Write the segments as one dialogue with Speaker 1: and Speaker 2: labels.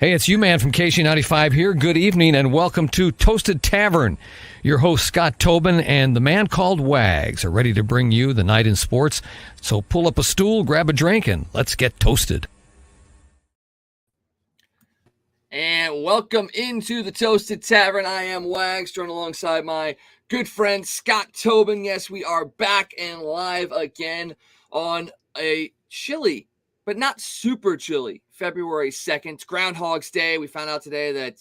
Speaker 1: Hey, it's you, man, from KC95 here. Good evening and welcome to Toasted Tavern. Your host, Scott Tobin, and the man called Wags are ready to bring you the night in sports. So pull up a stool, grab a drink, and let's get toasted.
Speaker 2: And welcome into the Toasted Tavern. I am Wags, joined alongside my good friend, Scott Tobin. Yes, we are back and live again on a chilly, but not super chilly, February 2nd. It's Groundhog's Day. We found out today that,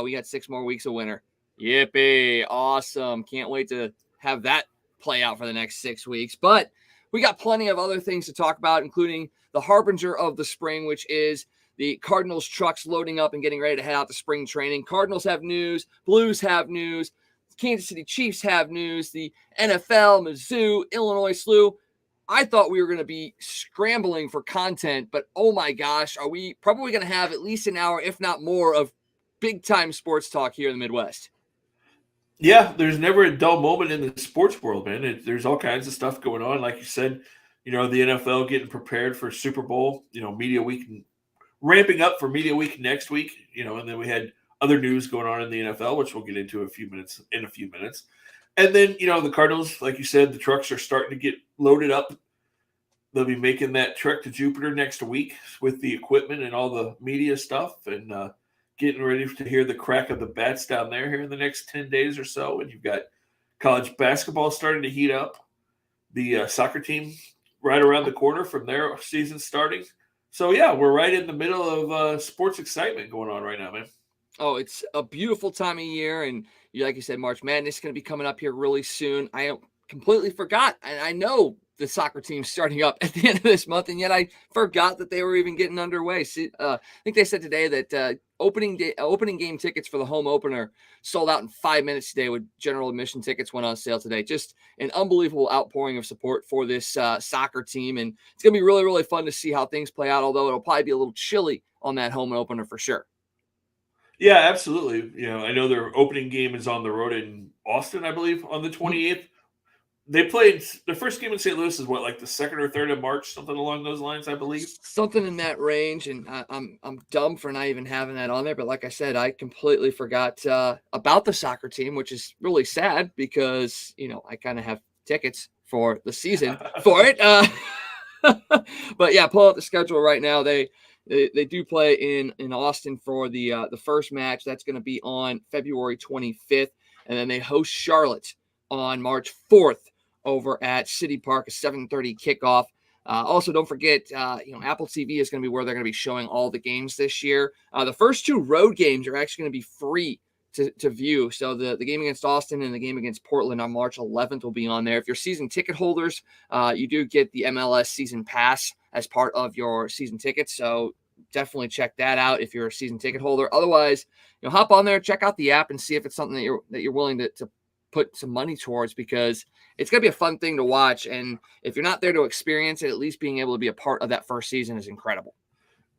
Speaker 2: we got 6 more weeks of winter. Yippee. Awesome. Can't wait to have that play out for the next 6 weeks. But we got plenty of other things to talk about, including the harbinger of the spring, which is the Cardinals trucks loading up and getting ready to head out to spring training. Cardinals have news. Blues have news. Kansas City Chiefs have news. The NFL, Mizzou, Illinois SLU. I thought we were going to be scrambling for content, but oh my gosh, are we probably going to have at least an hour, if not more, of big-time sports talk here in the Midwest?
Speaker 3: Yeah, there's never a dull moment in the sports world, man. There's all kinds of stuff going on. Like you said, the NFL getting prepared for Super Bowl, media week, ramping up for media week next week, and then we had other news going on in the NFL, which we'll get into in a few minutes. And then, the Cardinals, like you said, the trucks are starting to get loaded up. They'll be making that trek to Jupiter next week with the equipment and all the media stuff and getting ready to hear the crack of the bats down there here in the next 10 days or so. And you've got college basketball starting to heat up. The soccer team right around the corner from their season starting. So, yeah, we're right in the middle of sports excitement going on right now, man.
Speaker 2: Oh, it's a beautiful time of year. And like you said, March Madness is going to be coming up here really soon. I completely forgot. And I know the soccer team's starting up at the end of this month, and yet I forgot that they were even getting underway. I think they said today that opening game tickets for the home opener sold out in 5 minutes today, with general admission tickets went on sale today. Just an unbelievable outpouring of support for this soccer team, and it's going to be really, really fun to see how things play out, although it'll probably be a little chilly on that home opener for sure.
Speaker 3: Yeah, absolutely. I know their opening game is on the road in Austin, I believe, on the 28th. They played their first game in St. Louis is like the 2nd or 3rd of March, something along those lines, I believe.
Speaker 2: Something in that range, and I'm dumb for not even having that on there. But like I said, I completely forgot about the soccer team, which is really sad because I kind of have tickets for the season for it. But yeah, pull out the schedule right now. They do play in Austin for the first match. That's going to be on February 25th, and then they host Charlotte on March 4th over at City Park, a 7:30 kickoff. Also, don't forget, Apple TV is going to be where they're going to be showing all the games this year. The first 2 road games are actually going to be free to view. So the game against Austin and the game against Portland on March 11th will be on there. If you're season ticket holders, you do get the MLS season pass as part of your season tickets. So definitely check that out if you're a season ticket holder. Otherwise, hop on there, check out the app, and see if it's something that you're willing to put some money towards, because it's going to be a fun thing to watch. And if you're not there to experience it, at least being able to be a part of that first season is incredible.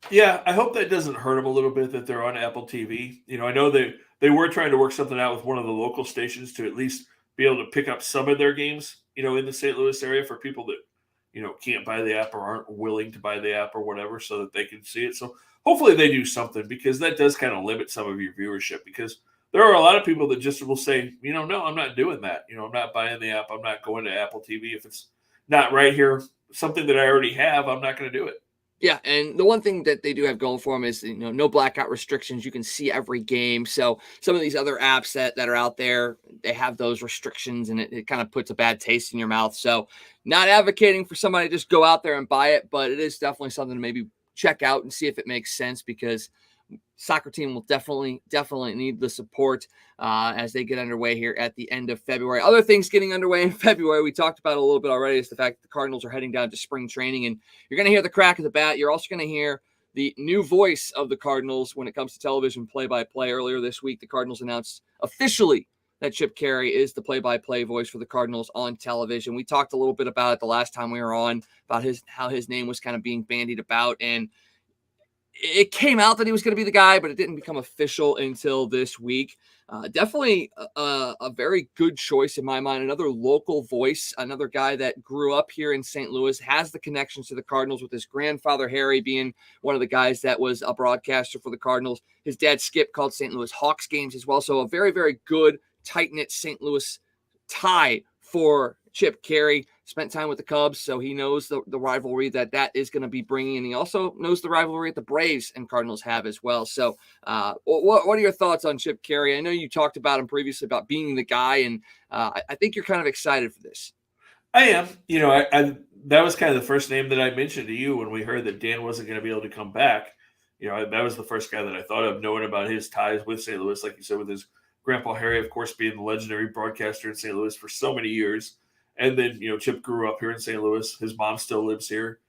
Speaker 3: Yeah, I hope that doesn't hurt them a little bit that they're on Apple TV. I know they were trying to work something out with one of the local stations to at least be able to pick up some of their games, in the St. Louis area for people that, can't buy the app or aren't willing to buy the app or whatever, so that they can see it. So hopefully they do something, because that does kind of limit some of your viewership, because there are a lot of people that just will say, no, I'm not doing that. I'm not buying the app. I'm not going to Apple TV. If it's not right here, something that I already have, I'm not going to do it.
Speaker 2: Yeah, and the one thing that they do have going for them is, no blackout restrictions. You can see every game. So some of these other apps that are out there, they have those restrictions, and it kind of puts a bad taste in your mouth. So not advocating for somebody to just go out there and buy it, but it is definitely something to maybe check out and see if it makes sense, because soccer team will definitely need the support as they get underway here at the end of February. Other things getting underway in February, we talked about a little bit already, is the fact that the Cardinals are heading down to spring training, and you're going to hear the crack of the bat. You're also going to hear the new voice of the Cardinals when it comes to television play-by-play. Earlier this week, the Cardinals announced officially that Chip Caray is the play-by-play voice for the Cardinals on television. We talked a little bit about it the last time we were on, about how his name was kind of being bandied about, and it came out that he was going to be the guy, but it didn't become official until this week. Definitely a very good choice in my mind. Another local voice, another guy that grew up here in St. Louis, has the connections to the Cardinals, with his grandfather, Harry, being one of the guys that was a broadcaster for the Cardinals. His dad, Skip, called St. Louis Hawks games as well. So a very, very good, tight-knit St. Louis tie for Chip Caray. Spent time with the Cubs, so he knows the rivalry that is going to be bringing, and he also knows the rivalry that the Braves and Cardinals have as well. So what are your thoughts on Chip Caray? I know you talked about him previously, about being the guy, and I think you're kind of excited for this.
Speaker 3: I am. I that was kind of the first name that I mentioned to you when we heard that Dan wasn't going to be able to come back. That was the first guy that I thought of, knowing about his ties with St. Louis, like you said, with his grandpa Harry, of course, being the legendary broadcaster in St. Louis for so many years. And then, Chip grew up here in St. Louis. His mom still lives here.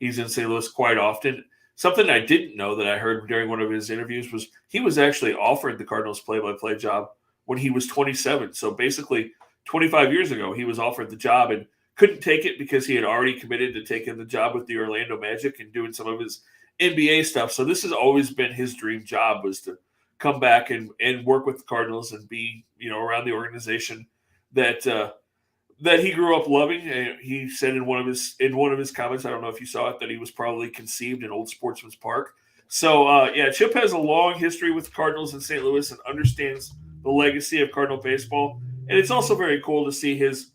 Speaker 3: He's in St. Louis quite often. Something I didn't know that I heard during one of his interviews was he was actually offered the Cardinals play-by-play job when he was 27. So basically 25 years ago, he was offered the job and couldn't take it because he had already committed to taking the job with the Orlando Magic and doing some of his NBA stuff. So this has always been his dream job, was to come back and work with the Cardinals and be, around the organization that he grew up loving. He said in one of his comments, I don't know if you saw it, that he was probably conceived in Old Sportsman's Park. So Chip has a long history with the Cardinals in St. Louis and understands the legacy of Cardinal baseball. And it's also very cool to see his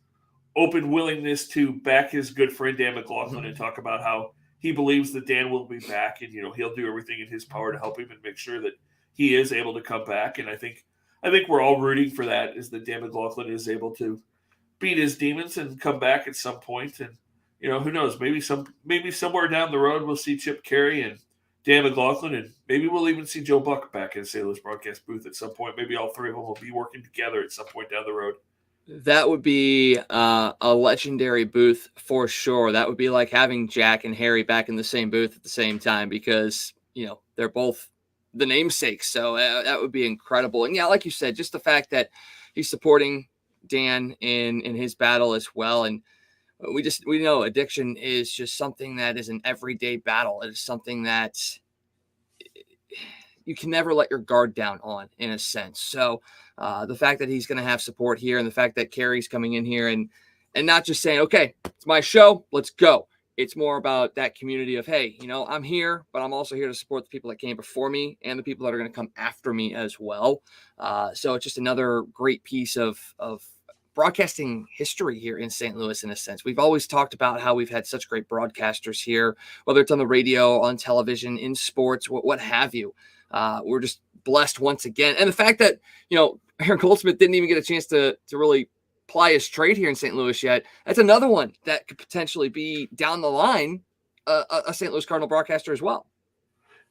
Speaker 3: open willingness to back his good friend Dan McLaughlin and talk about how he believes that Dan will be back, and he'll do everything in his power to help him and make sure that he is able to come back. And I think we're all rooting for that, is that Dan McLaughlin is able to beat his demons and come back at some point. And who knows, maybe somewhere down the road we'll see Chip Caray and Dan McLaughlin, and maybe we'll even see Joe Buck back in St. Louis broadcast booth at some point. Maybe all three of them will be working together at some point down the road.
Speaker 2: That would be a legendary booth for sure. That would be like having Jack and Harry back in the same booth at the same time, because they're both the namesakes. So that would be incredible. And yeah, like you said, just the fact that he's supporting Dan in his battle as well. And we know addiction is just something that is an everyday battle. It is something that you can never let your guard down on, in a sense. So the fact that he's going to have support here, and the fact that Caray's coming in here and not just saying, okay, it's my show, let's go. It's more about that community of, hey, I'm here, but I'm also here to support the people that came before me and the people that are going to come after me as well. So it's just another great piece of broadcasting history here in St. Louis, in a sense. We've always talked about how we've had such great broadcasters here, whether it's on the radio, on television, in sports, what have you. We're just blessed once again. And the fact that, Aaron Goldsmith didn't even get a chance to really ply his trade here in St. Louis yet. That's another one that could potentially be down the line a St. Louis Cardinal broadcaster as well.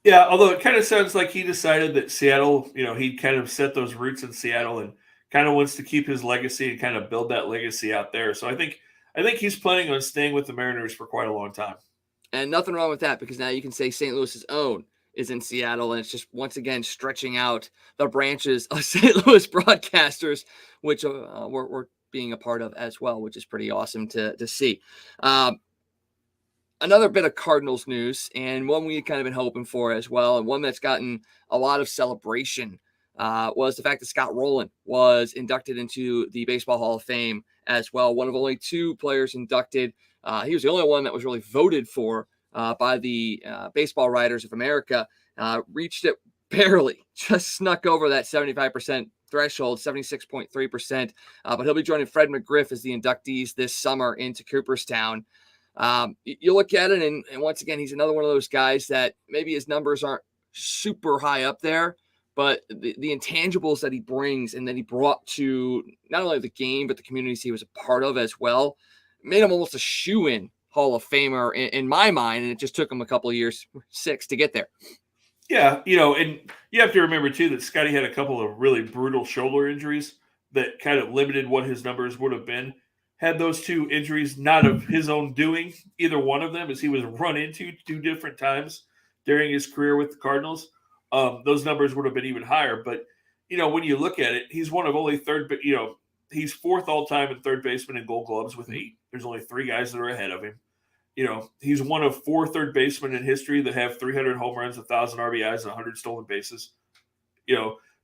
Speaker 3: Yeah, although it kind of sounds like he decided that Seattle, he kind of set those roots in Seattle and kind of wants to keep his legacy and kind of build that legacy out there. So I think he's planning on staying with the Mariners for quite a long time.
Speaker 2: And nothing wrong with that, because now you can say St. Louis's own is in Seattle, and it's just once again stretching out the branches of St. Louis broadcasters, which we're being a part of as well, which is pretty awesome to see. Another bit of Cardinals news, and one we kind of been hoping for as well, and one that's gotten a lot of celebration, was the fact that Scott Rowland was inducted into the Baseball Hall of Fame as well. One of only two players inducted. He was the only one that was really voted for by the Baseball Writers of America. Reached it barely, just snuck over that 75% threshold, 76.3%. But he'll be joining Fred McGriff as the inductees this summer into Cooperstown. You look at it, and once again, he's another one of those guys that maybe his numbers aren't super high up there, but the intangibles that he brings and that he brought to not only the game, but the communities he was a part of as well, made him almost a shoo-in Hall of Famer in my mind, and it just took him a couple of years, 6, to get there.
Speaker 3: Yeah, and you have to remember, too, that Scotty had a couple of really brutal shoulder injuries that kind of limited what his numbers would have been. Had those two injuries not of his own doing, either one of them, as he was run into 2 different times during his career with the Cardinals, those numbers would have been even higher. But, when you look at it, he's one of only he's 4th all-time in third baseman in Gold Gloves with 8. There's only 3 guys that are ahead of him. He's one of 4 third basemen in history that have 300 home runs, 1,000 RBIs, and 100 stolen bases.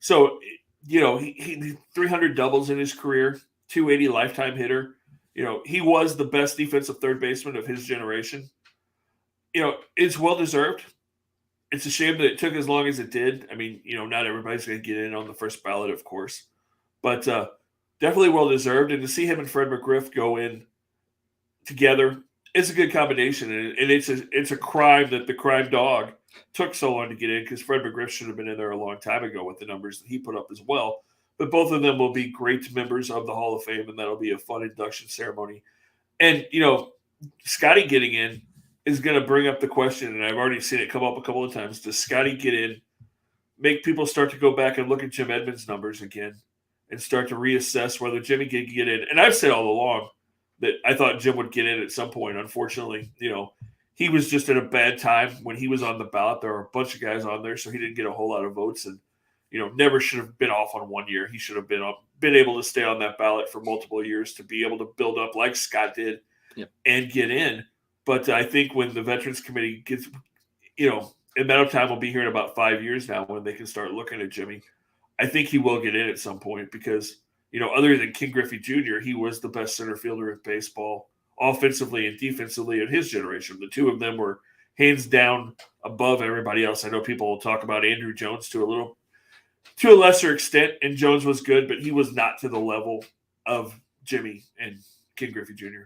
Speaker 3: So he 300 doubles in his career, 280 lifetime hitter. He was the best defensive third baseman of his generation. It's well deserved. It's a shame that it took as long as it did. I mean, not everybody's going to get in on the first ballot, of course, but definitely well deserved. And to see him and Fred McGriff go in together, it's a good combination. And it's a crime that the crime dog took so long to get in, because Fred McGriff should have been in there a long time ago with the numbers that he put up as well. But both of them will be great members of the Hall of Fame, and that'll be a fun induction ceremony. And, Scotty getting in is going to bring up the question, and I've already seen it come up a couple of times. Does Scotty get in, make people start to go back and look at Jim Edmonds' numbers again and start to reassess whether Jimmy could get in? And I've said all along that I thought Jim would get in at some point. Unfortunately, he was just at a bad time when he was on the ballot. There were a bunch of guys on there, so he didn't get a whole lot of votes, and never should have been off on 1 year. He should have been able to stay on that ballot for multiple years to be able to build up like Scott did and get in. But I think when the Veterans Committee gets, amount of time will be here in about 5 years now when they can start looking at Jimmy. I think he will get in at some point because, other than King Griffey Jr., he was the best center fielder in baseball, offensively and defensively in his generation. The two of them were hands down above everybody else. I know people will talk about Andrew Jones to a lesser extent, and Jones was good, but he was not to the level of Jimmy and King Griffey Jr.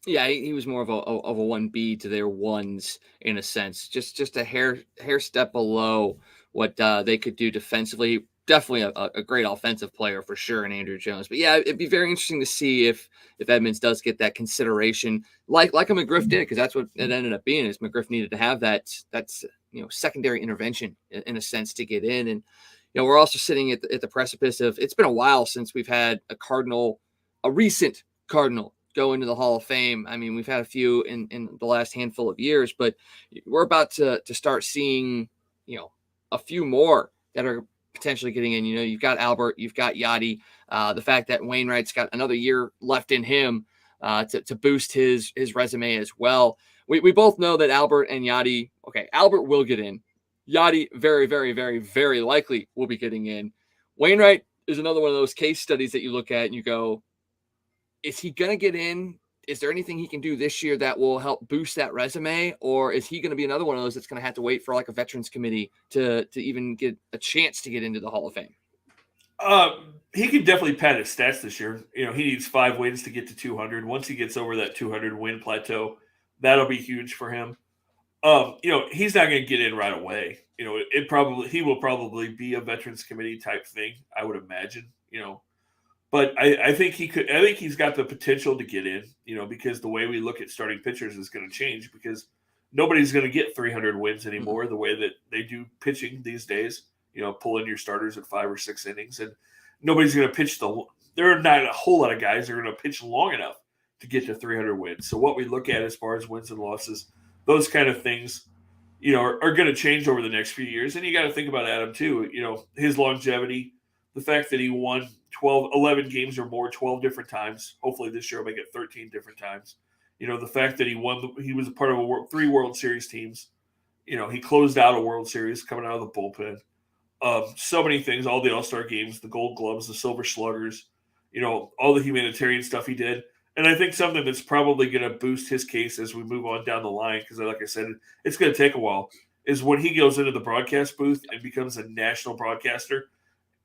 Speaker 2: Yeah, he was more of a 1B to their ones in a sense, just a hair step below what they could do defensively. Definitely a great offensive player for sure in Andrew Jones. But yeah, it'd be very interesting to see if Edmonds does get that consideration like a McGriff did, because that's what it ended up being, is McGriff needed to have that's secondary intervention in a sense to get in. And we're also sitting at the precipice of, it's been a while since we've had a recent Cardinal go into the Hall of Fame. I mean, we've had a few in the last handful of years, but we're about to start seeing, a few more that are potentially getting in. You've got Albert, you've got Yachty. The fact that Wainwright's got another year left in him to boost his resume as well. We both know that Albert and Yachty, Albert will get in. Yachty very, very, very, very likely will be getting in. Wainwright is another one of those case studies that you look at and you go, is he going to get in? Is there anything he can do this year that will help boost that resume? Or is he going to be another one of those that's going to have to wait for like a Veterans Committee to even get a chance to get into the Hall of Fame?
Speaker 3: He could definitely pad his stats this year. He needs 5 wins to get to 200. Once he gets over that 200 win plateau, that'll be huge for him. He's not going to get in right away. He will probably be a Veterans Committee type thing, I would imagine, but I think he could. I think he's got the potential to get in, because the way we look at starting pitchers is going to change, because nobody's going to get 300 wins anymore the way that they do pitching these days. Pull in your starters at 5 or 6 innings, and nobody's going to pitch there are not a whole lot of guys that are going to pitch long enough to get to 300 wins. So what we look at as far as wins and losses, those kind of things, are going to change over the next few years. And you got to think about Adam too, his longevity, the fact that he won 11 games or more 12 different times. Hopefully this year I'll make it 13 different times. The fact that he was a part of 3 World Series teams. He closed out a World Series coming out of the bullpen. So many things, all the All-Star games, the Gold Gloves, the Silver Sluggers, all the humanitarian stuff he did. And I think something that's probably going to boost his case as we move on down the line, because like I said, it's going to take a while, is when he goes into the broadcast booth and becomes a national broadcaster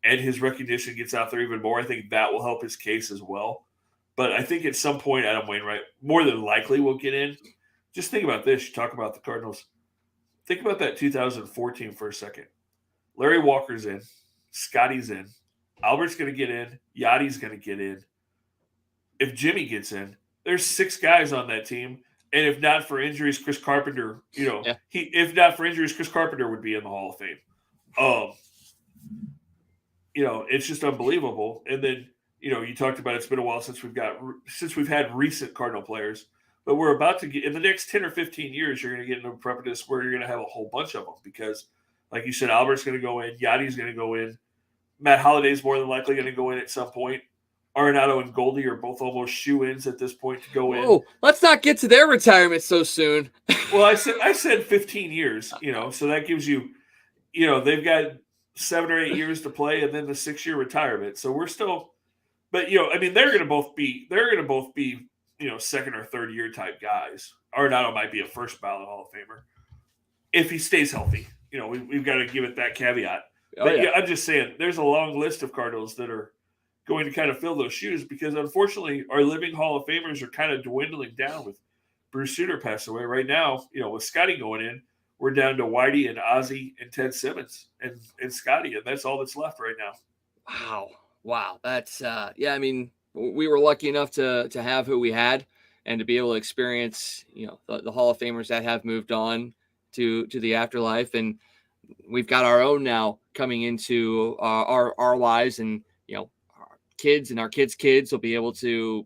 Speaker 3: and his recognition gets out there even more. I think that will help his case as well. But I think at some point, Adam Wainwright more than likely will get in. Just think about this. You talk about the Cardinals. Think about that 2014 for a second. Larry Walker's in. Scotty's in. Albert's going to get in. Yachty's going to get in. If Jimmy gets in, there's 6 guys on that team. And if not for injuries, Chris Carpenter, Chris Carpenter would be in the Hall of Fame. It's just unbelievable. And then, you talked about it's been a while since we've had recent Cardinal players, but we're about to get in the next 10 or 15 years, you're going to get into a precipice where you're going to have a whole bunch of them, because like you said, Albert's going to go in, Yachty's going to go in, Matt Holliday's more than likely going to go in at some point. Arenado and Goldie are both almost shoe-ins at this point to go in.
Speaker 2: Oh, let's not get to their retirement so soon.
Speaker 3: Well, I said 15 years, so that gives you, they've got 7 or 8 years to play and then the 6-year retirement. So we're still, but they're going to both be second or third year type guys. Arenado might be a first ballot Hall of Famer if he stays healthy. We've got to give it that caveat. But I'm just saying there's a long list of Cardinals that are going to kind of fill those shoes because unfortunately our living Hall of Famers are kind of dwindling down with Bruce Sutter passed away. Right now, with Scotty going in, we're down to Whitey and Ozzie and Ted Simmons and Scotty, and that's all that's left right now.
Speaker 2: Wow. That's we were lucky enough to have who we had and to be able to experience, the Hall of Famers that have moved on to the afterlife. And we've got our own now coming into our lives, and, our kids and our kids' kids will be able to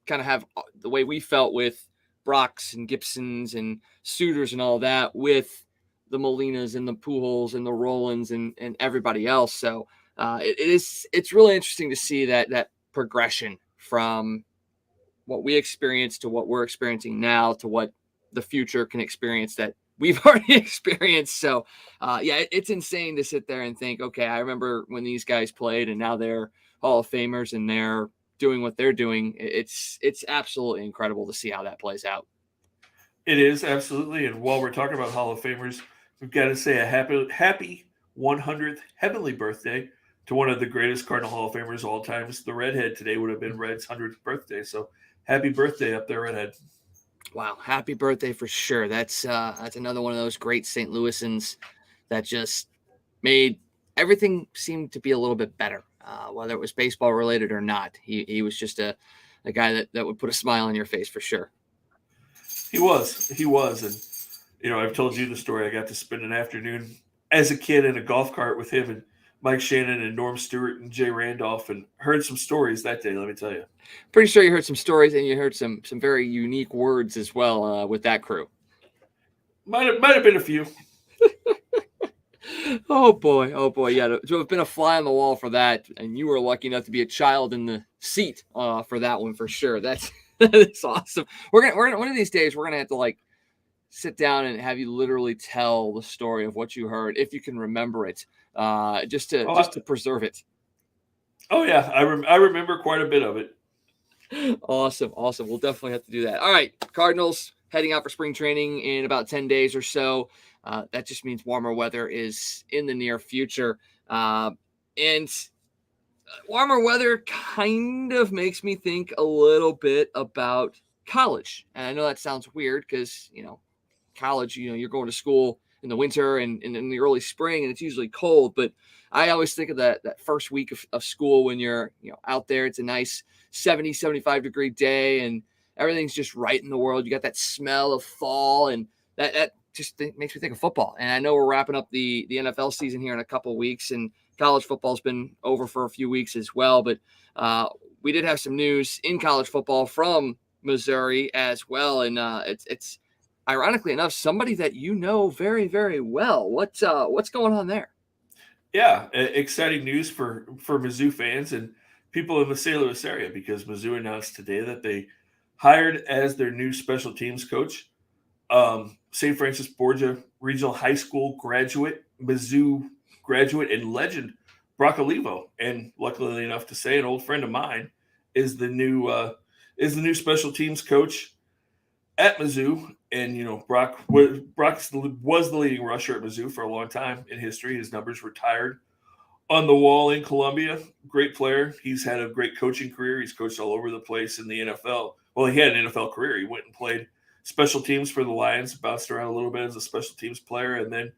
Speaker 2: kind of have the way we felt with Brocks and Gibsons and Suters and all that with the Molinas and the Pujols and the Rollins and everybody else. So it's really interesting to see that progression from what we experienced to what we're experiencing now to what the future can experience that we've already experienced. So it's insane to sit there and think, okay, I remember when these guys played and now they're Hall of Famers and they're doing what they're doing. It's absolutely incredible to see how that plays out.
Speaker 3: It is, absolutely. And while we're talking about Hall of Famers, we've got to say a happy 100th heavenly birthday to one of the greatest Cardinal Hall of Famers of all times. The Redhead today would have been Red's 100th birthday. So happy birthday up there, Redhead.
Speaker 2: Wow, happy birthday for sure. That's another one of those great St. Louisans that just made everything seem to be a little bit better, whether it was baseball related or not. He was just a guy that would put a smile on your face for sure.
Speaker 3: He was. And, I've told you the story. I got to spend an afternoon as a kid in a golf cart with him and Mike Shannon and Norm Stewart and Jay Randolph, and heard some stories that day, let me tell you.
Speaker 2: Pretty sure you heard some stories and you heard some very unique words as well with that crew.
Speaker 3: Might have been a few.
Speaker 2: Oh boy. Yeah, to have been a fly on the wall for that, and you were lucky enough to be a child in the seat for that one for sure. That's awesome. We're gonna one of these days we're gonna have to sit down and have you literally tell the story of what you heard if you can remember it, just to preserve it.
Speaker 3: Oh yeah, I remember quite a bit of it.
Speaker 2: Awesome. We'll definitely have to do that. All right, Cardinals heading out for spring training in about 10 days or so. That just means warmer weather is in the near future. And warmer weather kind of makes me think a little bit about college. And I know that sounds weird because, college, you're going to school in the winter and in the early spring, and it's usually cold. But I always think of that first week of school when you're, out there. It's a nice 70, 75 degree day and everything's just right in the world. You got that smell of fall, and that just makes me think of football. And I know we're wrapping up the NFL season here in a couple of weeks, and college football's been over for a few weeks as well. But we did have some news in college football from Missouri as well. And it's ironically enough, somebody that very, very well. What's going on there?
Speaker 3: Yeah, exciting news for Mizzou fans and people in the St. Louis area, because Mizzou announced today that they hired as their new special teams coach St. Francis Borgia Regional High School graduate, Mizzou graduate and legend Brock Olivo, and luckily enough to say, an old friend of mine is the new special teams coach at Mizzou. And Brock was the leading rusher at Mizzou for a long time in history. His numbers retired on the wall in Columbia. Great player. He's had a great coaching career. He's coached all over the place in the NFL. Well, he had an NFL career. He went and played special teams for the Lions, bounced around a little bit as a special teams player, and then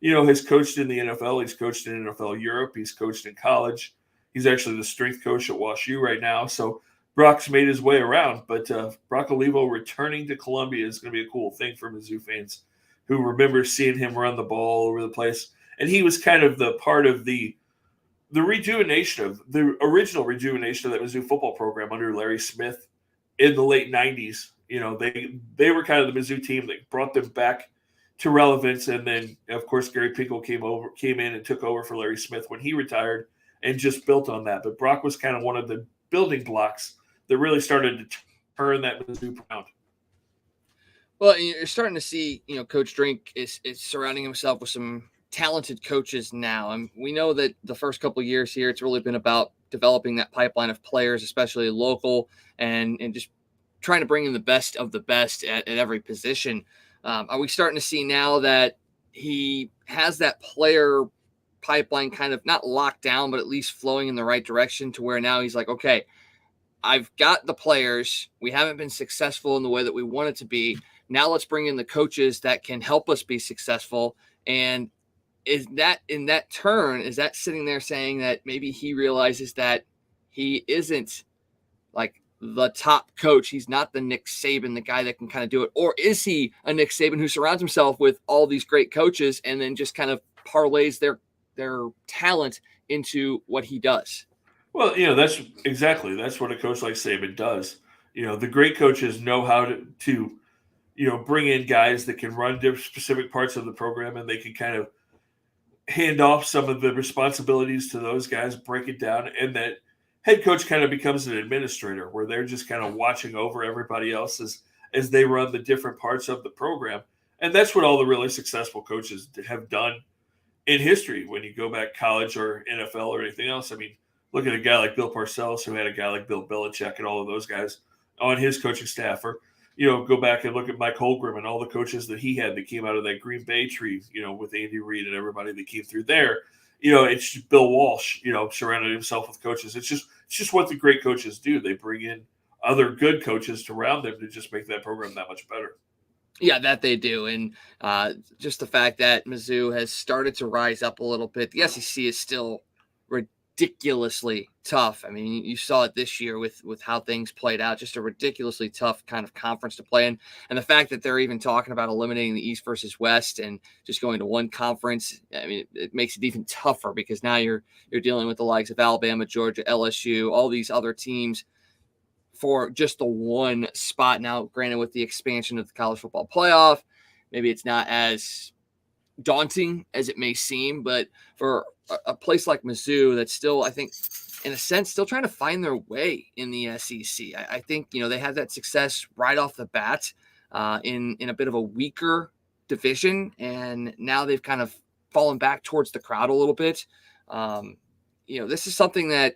Speaker 3: has coached in the NFL. He's coached in NFL Europe. He's coached in college. He's actually the strength coach at WashU right now. So Brock's made his way around, but Brock Olivo returning to Columbia is going to be a cool thing for Mizzou fans who remember seeing him run the ball all over the place. And he was kind of the part of the rejuvenation of the original rejuvenation of that Mizzou football program under Larry Smith in the late 90s. They were kind of the Mizzou team that brought them back to relevance. And then, of course, Gary Pinkel came in and took over for Larry Smith when he retired and just built on that. But Brock was kind of one of the building blocks that really started to turn that Mizzou around.
Speaker 2: Well, you're starting to see, Coach Drink is surrounding himself with some talented coaches now. And we know that the first couple of years here, it's really been about developing that pipeline of players, especially local, and just trying to bring in the best of the best at every position. Are we starting to see now that he has that player pipeline kind of not locked down, but at least flowing in the right direction to where now he's like, okay, I've got the players. We haven't been successful in the way that we want it to be. Now let's bring in the coaches that can help us be successful. And is that sitting there saying that maybe he realizes that he isn't like the top coach? He's not the Nick Saban, the guy that can kind of do it. Or is he a Nick Saban who surrounds himself with all these great coaches and then just kind of parlays their talent into what he does?
Speaker 3: Well, that's what a coach like Saban does. The great coaches know how to bring in guys that can run specific parts of the program, and they can kind of hand off some of the responsibilities to those guys, break it down, and that head coach kind of becomes an administrator where they're just kind of watching over everybody else as they run the different parts of the program. And that's what all the really successful coaches have done in history. When you go back college or NFL or anything else, I mean, look at a guy like Bill Parcells, who had a guy like Bill Belichick and all of those guys on his coaching staff. Or, go back and look at Mike Holmgren and all the coaches that he had that came out of that Green Bay tree, with Andy Reid and everybody that came through there. It's just Bill Walsh, surrounded himself with coaches. It's just what the great coaches do. They bring in other good coaches to surround them to just make that program that much better.
Speaker 2: Yeah, that they do. And just the fact that Mizzou has started to rise up a little bit. The SEC is still ridiculously tough. I mean, you saw it this year with how things played out, just a ridiculously tough kind of conference to play in. And the fact that they're even talking about eliminating the East versus West and just going to one conference, I mean, it makes it even tougher because now you're dealing with the likes of Alabama, Georgia, LSU, all these other teams for just the one spot. Now, granted, with the expansion of the college football playoff, maybe it's not as daunting as it may seem, but for a place like Mizzou that's still, I think, in a sense, still trying to find their way in the SEC. I think, they had that success right off the bat in a bit of a weaker division, and now they've kind of fallen back towards the crowd a little bit. This is something that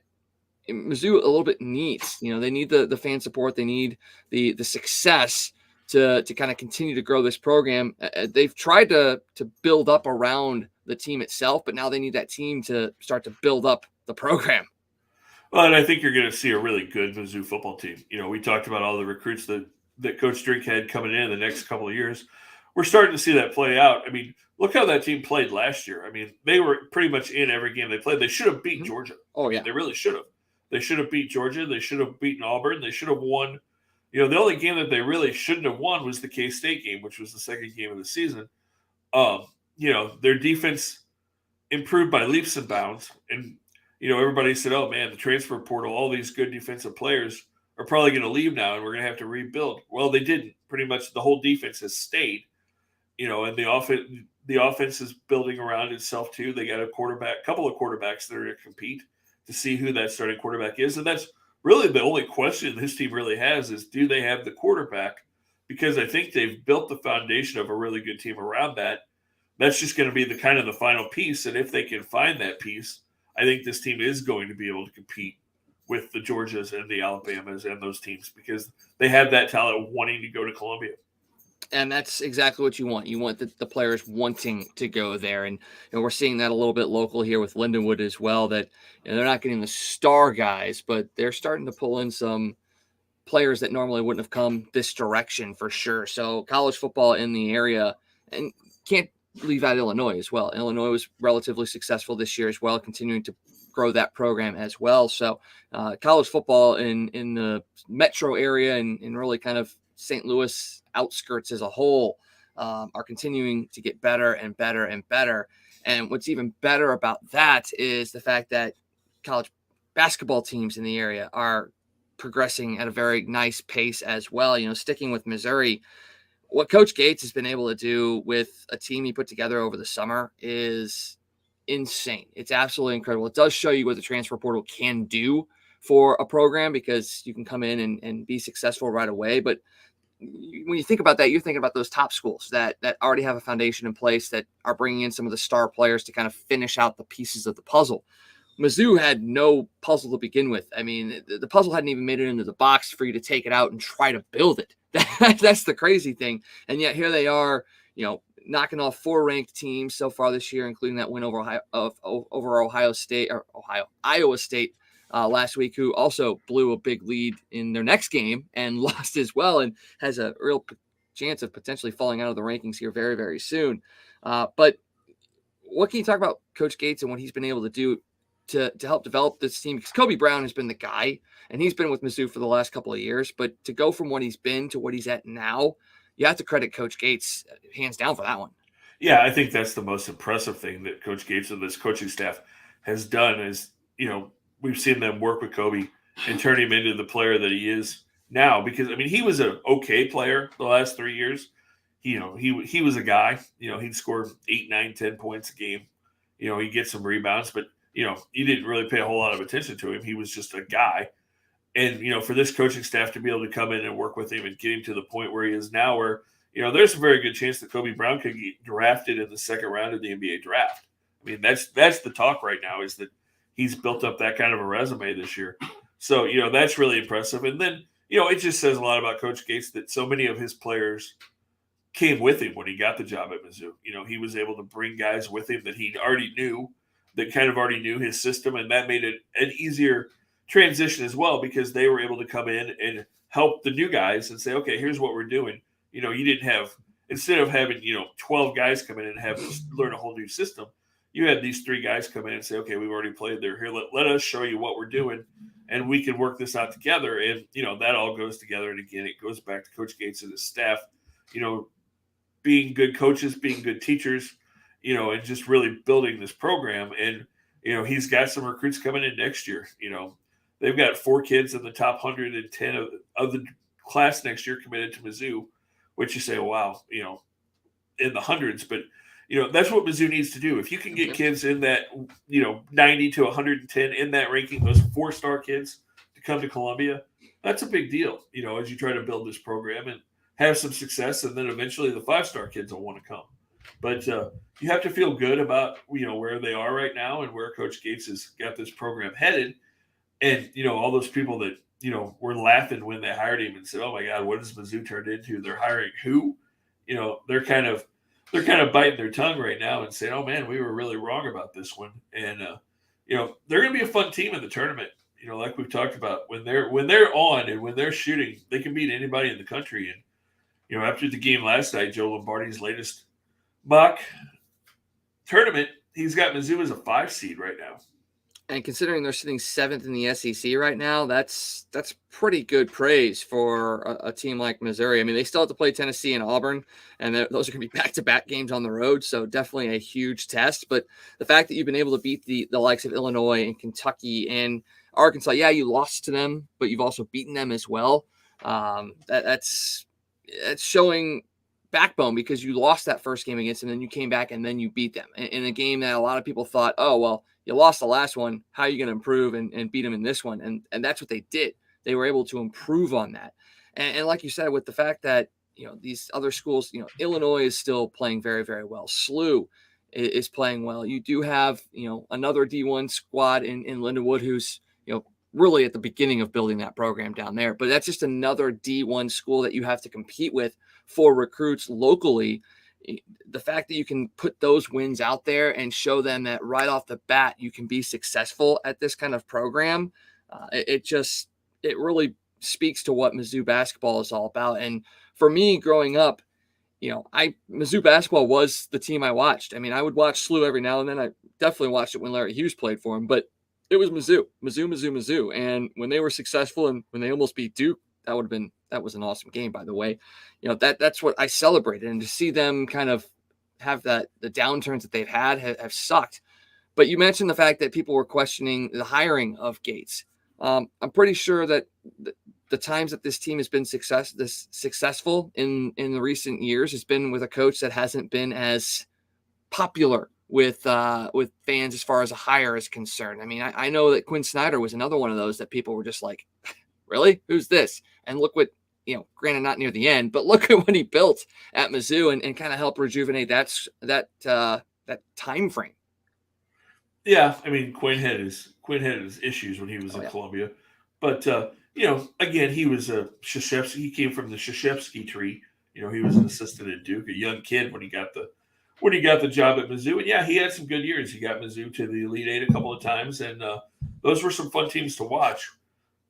Speaker 2: Mizzou a little bit needs. They need the fan support. They need the success to kind of continue to grow this program. They've tried to build up around the team itself, but now they need that team to start to build up the program.
Speaker 3: Well, and I think you're going to see a really good Mizzou football team. We talked about all the recruits that Coach Drink had coming in the next couple of years. We're starting to see that play out. I mean, look how that team played last year. I mean, they were pretty much in every game they played. They should have beat Georgia.
Speaker 2: Oh, yeah.
Speaker 3: They really should have. They should have beat Georgia. They should have beaten Auburn. They should have won. The only game that they really shouldn't have won was the K-State game, which was the second game of the season. Their defense improved by leaps and bounds. And, everybody said, oh, man, the transfer portal, all these good defensive players are probably going to leave now and we're going to have to rebuild. Well, they didn't. Pretty much the whole defense has stayed, and the offense is building around itself too. They got a couple of quarterbacks that are going to compete to see who that starting quarterback is. And that's really the only question this team really has is, do they have the quarterback? Because I think they've built the foundation of a really good team around that. That's just going to be the kind of the final piece. And if they can find that piece, I think this team is going to be able to compete with the Georgias and the Alabamas and those teams because they have that talent wanting to go to Columbia.
Speaker 2: And that's exactly what you want. You want the players wanting to go there. And we're seeing that a little bit local here with Lindenwood as well, that they're not getting the star guys, but they're starting to pull in some players that normally wouldn't have come this direction for sure. So college football in the area, and can't leave out Illinois as well. Illinois was relatively successful this year as well, continuing to grow that program as well. So college football in the metro area and really kind of St. Louis outskirts as a whole are continuing to get better and better and better. And what's even better about that is the fact that college basketball teams in the area are progressing at a very nice pace as well. Sticking with Missouri, what Coach Gates has been able to do with a team he put together over the summer is insane. It's absolutely incredible. It does show you what the transfer portal can do for a program because you can come in and be successful right away. But when you think about that, you're thinking about those top schools that already have a foundation in place, that are bringing in some of the star players to kind of finish out the pieces of the puzzle. Mizzou had no puzzle to begin with. I mean, the puzzle hadn't even made it into the box for you to take it out and try to build it. That's the crazy thing. And yet here they are, knocking off 4 ranked teams so far this year, including that win over Iowa State last week, who also blew a big lead in their next game and lost as well, and has a real chance of potentially falling out of the rankings here very, very soon. But what can you talk about Coach Gates and what he's been able to do to help develop this team? Because Kobe Brown has been the guy, and he's been with Mizzou for the last couple of years. But to go from what he's been to what he's at now, you have to credit Coach Gates hands down for that one.
Speaker 3: Yeah, I think that's the most impressive thing that Coach Gates and this coaching staff has done is, we've seen them work with Kobe and turn him into the player that he is now. Because, I mean, he was an okay player the last 3 years. He was a guy, he'd score 8, 9, 10 points a game. He'd get some rebounds, but, you didn't really pay a whole lot of attention to him. He was just a guy. And, for this coaching staff to be able to come in and work with him and get him to the point where he is now, where, there's a very good chance that Kobe Brown could get drafted in the second round of the NBA draft. I mean, that's the talk right now, is that he's built up that kind of a resume this year. So, that's really impressive. And then, it just says a lot about Coach Gates that so many of his players came with him when he got the job at Mizzou. He was able to bring guys with him that he already knew, that kind of already knew his system, and that made it an easier transition as well, because they were able to come in and help the new guys and say, okay, here's what we're doing. You didn't have, instead of having, 12 guys come in and have to learn a whole new system, you had these 3 guys come in and say, okay, we've already played there. Here, let us show you what we're doing, and we can work this out together. And, that all goes together. And again, it goes back to Coach Gates and his staff, being good coaches, being good teachers, and just really building this program. And, he's got some recruits coming in next year. They've got 4 kids in the top 110 of the class next year committed to Mizzou, which you say, wow, in the hundreds. But, that's what Mizzou needs to do. If you can get kids in that, 90 to 110 in that ranking, those 4-star kids to come to Columbia, that's a big deal, as you try to build this program and have some success. And then eventually the 5-star kids will want to come. But you have to feel good about, where they are right now and where Coach Gates has got this program headed. And, all those people that, were laughing when they hired him and said, oh my God, what has Mizzou turned into? They're hiring who? They're kind of biting their tongue right now and saying, oh man, we were really wrong about this one. And, they're going to be a fun team in the tournament. Like we've talked about, when they're on and when they're shooting, they can beat anybody in the country. And, after the game last night, Joe Lombardi's latest mock tournament, he's got Mizzou as a 5 seed right now.
Speaker 2: And considering they're sitting 7th in the SEC right now, that's pretty good praise for a team like Missouri. I mean, they still have to play Tennessee and Auburn, and those are going to be back-to-back games on the road, so definitely a huge test. But the fact that you've been able to beat the likes of Illinois and Kentucky and Arkansas, yeah, you lost to them, but you've also beaten them as well. That's showing backbone, because you lost that first game against them, and then you came back and then you beat them in a game that a lot of people thought, oh, well, you lost the last one. How are you going to improve and beat them in this one? And that's what they did. They were able to improve on that. And like you said, with the fact that, these other schools, Illinois is still playing very, very well. SLU is playing well. You do have, another D1 squad in Lindenwood who's, really at the beginning of building that program down there. But that's just another D1 school that you have to compete with for recruits locally. The fact that you can put those wins out there and show them that right off the bat you can be successful at this kind of program, it really speaks to what Mizzou basketball is all about. And for me, growing up, Mizzou basketball was the team I watched. I mean, I would watch SLU every now and then. I definitely watched it when Larry Hughes played for him, but it was Mizzou. And when they were successful and when they almost beat Duke, that was an awesome game, by the way. That's what I celebrated. And to see them kind of have the downturns that they've had have sucked. But you mentioned the fact that people were questioning the hiring of Gates. I'm pretty sure that the times that this team has been successful in the recent years has been with a coach that hasn't been as popular with fans as far as a hire is concerned. I mean, I know that Quinn Snyder was another one of those that people were just like, really? Who's this? And look what, granted not near the end, but look at what he built at Mizzou and kind of helped rejuvenate that time frame.
Speaker 3: Yeah, I mean Quinn had his issues when he was in Columbia, but again, he was a Krzyzewski. He came from the Krzyzewski tree. He was an assistant at Duke, a young kid when he got the job at Mizzou, and yeah, he had some good years. He got Mizzou to the Elite Eight a couple of times, and those were some fun teams to watch.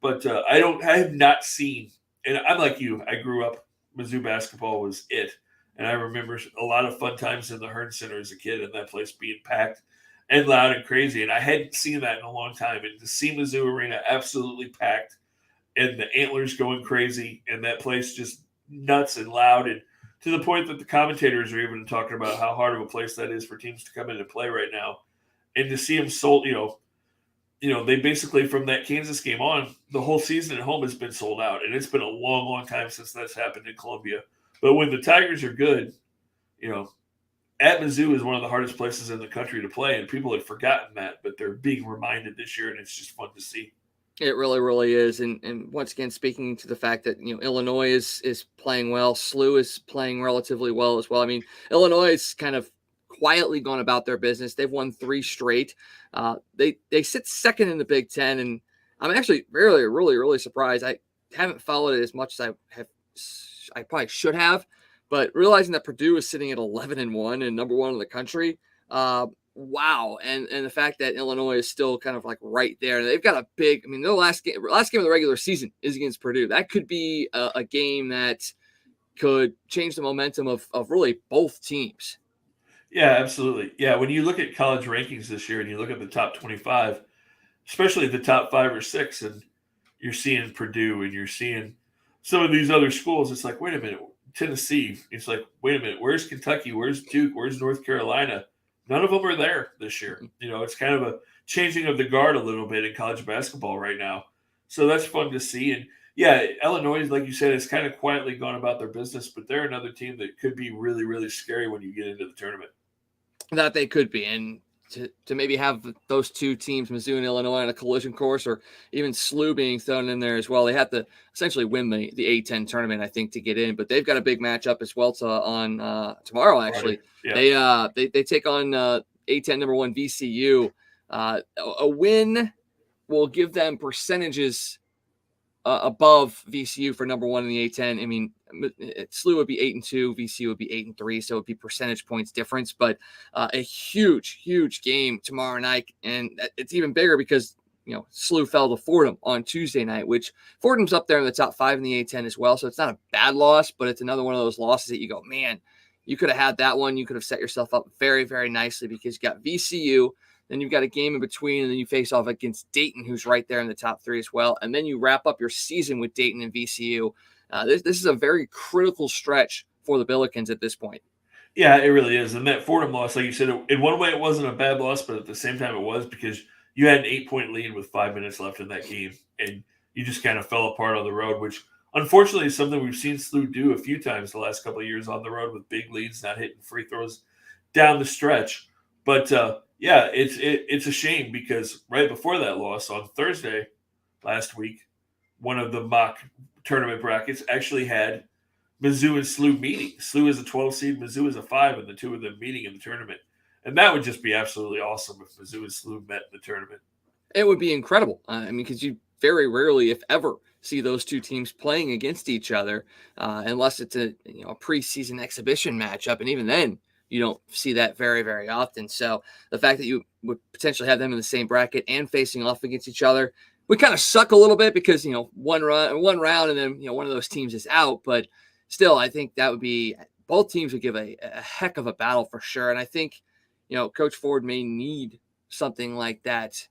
Speaker 3: But I have not seen, and I'm like you. I grew up, Mizzou basketball was it, and I remember a lot of fun times in the Hearn Center as a kid, and that place being packed and loud and crazy. And I hadn't seen that in a long time. And to see Mizzou Arena absolutely packed, and the Antlers going crazy, and that place just nuts and loud, and to the point that the commentators are even talking about how hard of a place that is for teams to come in and play right now. And to see them sold, they basically, from that Kansas game on, the whole season at home has been sold out. And it's been a long, long time since that's happened in Columbia. But when the Tigers are good, at Mizzou is one of the hardest places in the country to play. And people had forgotten that, but they're being reminded this year, and it's just fun to see.
Speaker 2: It really, really is. And once again, speaking to the fact that, Illinois is playing well, SLU is playing relatively well as well. I mean, Illinois is kind of quietly gone about their business. They've won 3 straight. They sit second in the Big Ten, and I'm actually really, really, really surprised. I haven't followed it as much as I probably should have, but realizing that Purdue is sitting at 11-1 and number 1 in the country, wow. And the fact that Illinois is still kind of like right there. They've got a big, their last game of the regular season is against Purdue. That could be a game that could change the momentum of really both teams.
Speaker 3: Yeah, absolutely. Yeah, when you look at college rankings this year and you look at the top 25, especially the top 5 or 6, and you're seeing Purdue and you're seeing some of these other schools, it's like, wait a minute, Tennessee. It's like, wait a minute, where's Kentucky? Where's Duke? Where's North Carolina? None of them are there this year. It's kind of a changing of the guard a little bit in college basketball right now. So that's fun to see. And yeah, Illinois, like you said, has kind of quietly gone about their business, but they're another team that could be really, really scary when you get into the tournament.
Speaker 2: That they could be. And to maybe have those two teams, Mizzou and Illinois, on a collision course, or even SLU being thrown in there as well. They have to essentially win the A10 tournament, I think, to get in. But they've got a big matchup as well on tomorrow, actually. Yeah. They take on A10 number 1 VCU. A win will give them percentages above VCU for number 1 in the A10. I mean, SLU would be 8-2, VCU would be 8-3, so it would be percentage points difference. But a huge, huge game tomorrow night, and it's even bigger because SLU fell to Fordham on Tuesday night, which Fordham's up there in the top 5 in the A10 as well. So it's not a bad loss, but it's another one of those losses that you go, man, you could have had that one. You could have set yourself up very, very nicely because you got VCU. Then you've got a game in between, and then you face off against Dayton, who's right there in the top 3 as well. And then you wrap up your season with Dayton and VCU. This is a very critical stretch for the Billikens at this point.
Speaker 3: Yeah, it really is. And that Fordham loss, like you said, in one way it wasn't a bad loss, but at the same time it was, because you had an 8-point lead with 5 minutes left in that game, and you just kind of fell apart on the road, which unfortunately is something we've seen SLU do a few times the last couple of years on the road with big leads, not hitting free throws down the stretch. But yeah, it's a shame because right before that loss on Thursday last week, one of the mock tournament brackets actually had Mizzou and SLU meeting. SLU is a 12 seed, Mizzou is a 5, and the two of them meeting in the tournament. And that would just be absolutely awesome if Mizzou and SLU met in the tournament.
Speaker 2: It would be incredible. Because you very rarely, if ever, see those two teams playing against each other, unless it's a preseason exhibition matchup, and even then, you don't see that very, very often. So the fact that you would potentially have them in the same bracket and facing off against each other would kind of suck a little bit because, one round and then, one of those teams is out. But still, I think that would be, both teams would give a heck of a battle for sure. And I think, Coach Ford may need something like that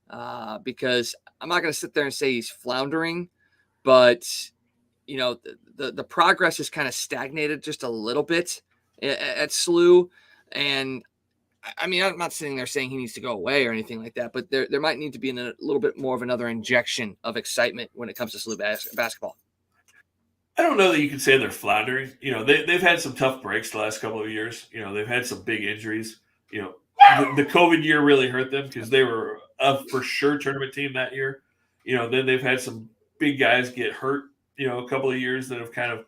Speaker 2: because I'm not going to sit there and say he's floundering, but, the progress is kind of stagnated just a little bit at SLU. And I'm not sitting there saying he needs to go away or anything like that, but there might need to be a little bit more of another injection of excitement when it comes to SLU basketball.
Speaker 3: I don't know that you can say they're floundering. They've had some tough breaks the last couple of years. They've had some big injuries. the COVID year really hurt them because they were a for sure tournament team that year. Then they've had some big guys get hurt, a couple of years that have kind of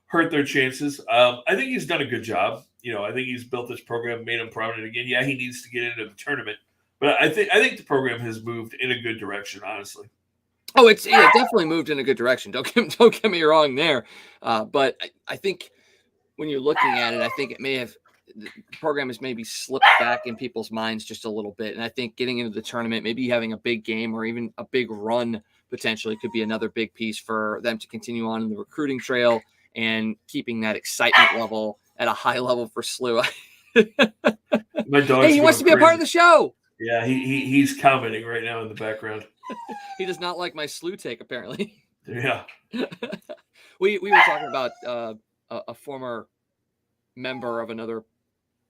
Speaker 3: hurt their chances. I think he's done a good job. I think he's built this program, made him prominent again. Yeah, he needs to get into the tournament, but I think the program has moved in a good direction, honestly.
Speaker 2: Oh, it definitely moved in a good direction. Don't get me wrong there. But I think when you're looking at it, I think the program has maybe slipped back in people's minds just a little bit. And I think getting into the tournament, maybe having a big game or even a big run potentially could be another big piece for them to continue on in the recruiting trail and keeping that excitement level at a high level for SLU.
Speaker 3: My dog's
Speaker 2: he wants to be a part of the show.
Speaker 3: Yeah, he's commenting right now in the background.
Speaker 2: He does not like my SLU take, apparently.
Speaker 3: Yeah.
Speaker 2: We were talking about a former member of another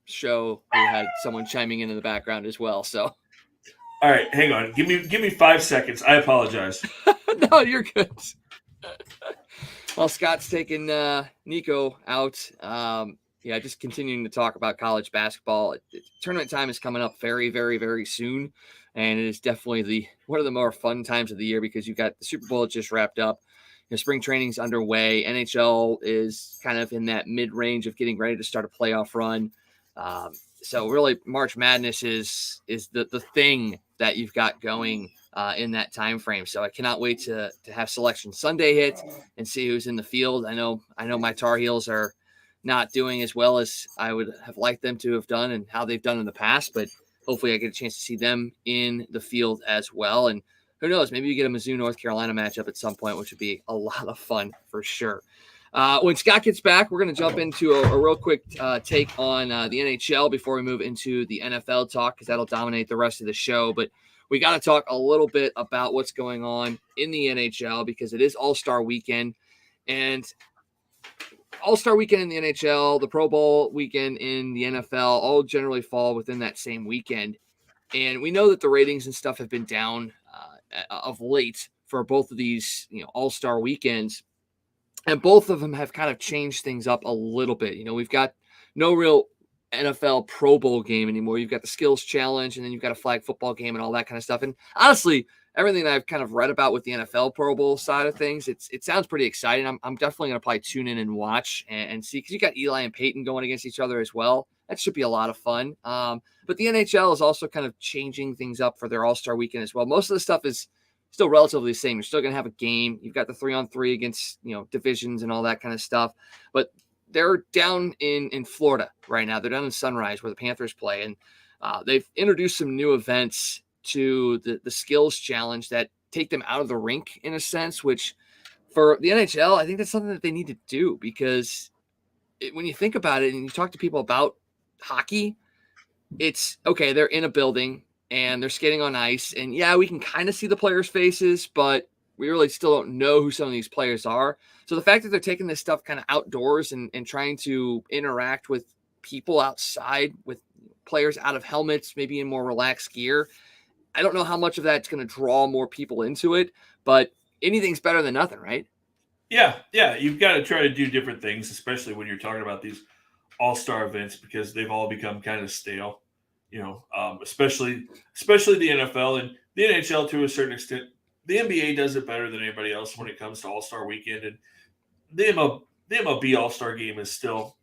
Speaker 2: show who had someone chiming in the background as well. So,
Speaker 3: all right, hang on. Give me 5 seconds. I apologize.
Speaker 2: No, you're good. Well, Scott's taking Nico out. Just continuing to talk about college basketball. Tournament time is coming up very, very, very soon. And it is definitely one of the more fun times of the year because you've got the Super Bowl just wrapped up. Spring training's underway. NHL is kind of in that mid-range of getting ready to start a playoff run. So really March Madness is the thing that you've got going in that time frame. So I cannot wait to have Selection Sunday hit and see who's in the field. I know my Tar Heels are not doing as well as I would have liked them to have done and how they've done in the past, but hopefully I get a chance to see them in the field as well. And who knows, maybe you get a Mizzou North Carolina matchup at some point, which would be a lot of fun for sure. When Scott gets back, we're going to jump into a real quick take on the NHL before we move into the NFL talk, because that'll dominate the rest of the show. But we got to talk a little bit about what's going on in the NHL because it is All-Star Weekend. And All-Star Weekend in the NHL, the Pro Bowl weekend in the NFL, all generally fall within that same weekend. And we know that the ratings and stuff have been down of late for both of these, All-Star weekends. And both of them have kind of changed things up a little bit. We've got no real NFL Pro Bowl game anymore. You've got the skills challenge, and then you've got a flag football game and all that kind of stuff. And honestly, everything that I've kind of read about with the NFL Pro Bowl side of things, it sounds pretty exciting. I'm definitely going to probably tune in and watch and see, because you got Eli and Peyton going against each other as well. That should be a lot of fun. But the NHL is also kind of changing things up for their All-Star Weekend as well. Most of the stuff is still relatively the same. You're still going to have a game. You've got the 3-on-3 against, divisions and all that kind of stuff. But they're down in Florida right now. They're down in Sunrise where the Panthers play. And they've introduced some new events to the skills challenge that take them out of the rink in a sense, which for the NHL, I think that's something that they need to do because when you think about it and you talk to people about hockey, it's okay. They're in a building and they're skating on ice, and yeah, we can kind of see the players' faces, but we really still don't know who some of these players are. So the fact that they're taking this stuff kind of outdoors and trying to interact with people outside, with players out of helmets, maybe in more relaxed gear, I don't know how much of that's going to draw more people into it, but anything's better than nothing, right?
Speaker 3: Yeah. You've got to try to do different things, especially when you're talking about these all-star events, because they've all become kind of stale, especially the NFL and the NHL to a certain extent. The NBA does it better than anybody else when it comes to All-Star Weekend, and the MLB All-Star Game is still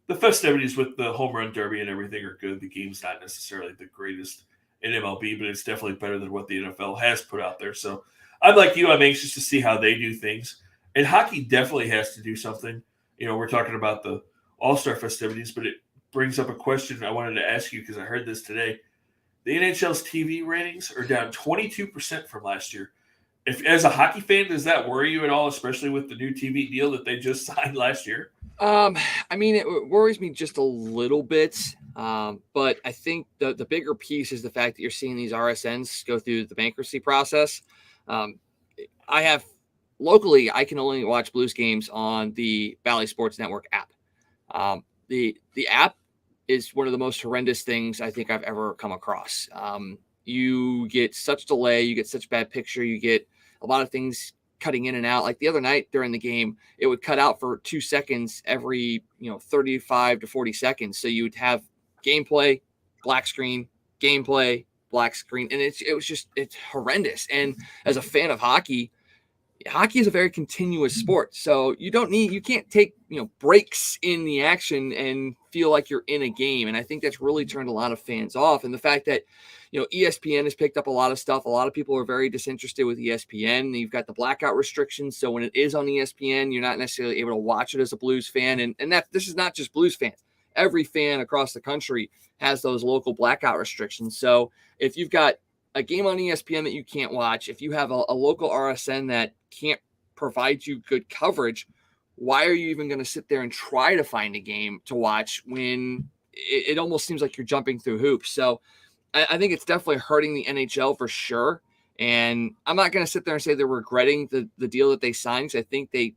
Speaker 3: the festivities with the home run derby and everything are good. The game's not necessarily the greatest in MLB, but it's definitely better than what the NFL has put out there. So I'm like you, I'm anxious to see how they do things. And hockey definitely has to do something. We're talking about the All-Star festivities, but it brings up a question I wanted to ask you because I heard this today. The NHL's TV ratings are down 22% from last year. If, as a hockey fan, does that worry you at all, especially with the new TV deal that they just signed last year?
Speaker 2: It worries me just a little bit. But I think the bigger piece is the fact that you're seeing these RSNs go through the bankruptcy process. Locally, I can only watch Blues games on the Bally Sports Network app. The app is one of the most horrendous things I think I've ever come across. You get such delay, you get such bad picture, you get a lot of things cutting in and out. Like the other night during the game, it would cut out for 2 seconds every 35 to 40 seconds. So you would have gameplay, black screen, gameplay, black screen. And it's horrendous. And as a fan of hockey is a very continuous sport. So you can't take, breaks in the action and feel like you're in a game. And I think that's really turned a lot of fans off. And the fact that, ESPN has picked up a lot of stuff. A lot of people are very disinterested with ESPN. You've got the blackout restrictions. So when it is on ESPN, you're not necessarily able to watch it as a Blues fan. And this is not just Blues fans. Every fan across the country has those local blackout restrictions. So if you've got a game on ESPN that you can't watch, if you have a local RSN that can't provide you good coverage, why are you even going to sit there and try to find a game to watch when it almost seems like you're jumping through hoops? So I think it's definitely hurting the NHL for sure. And I'm not going to sit there and say they're regretting the deal that they signed, because I think they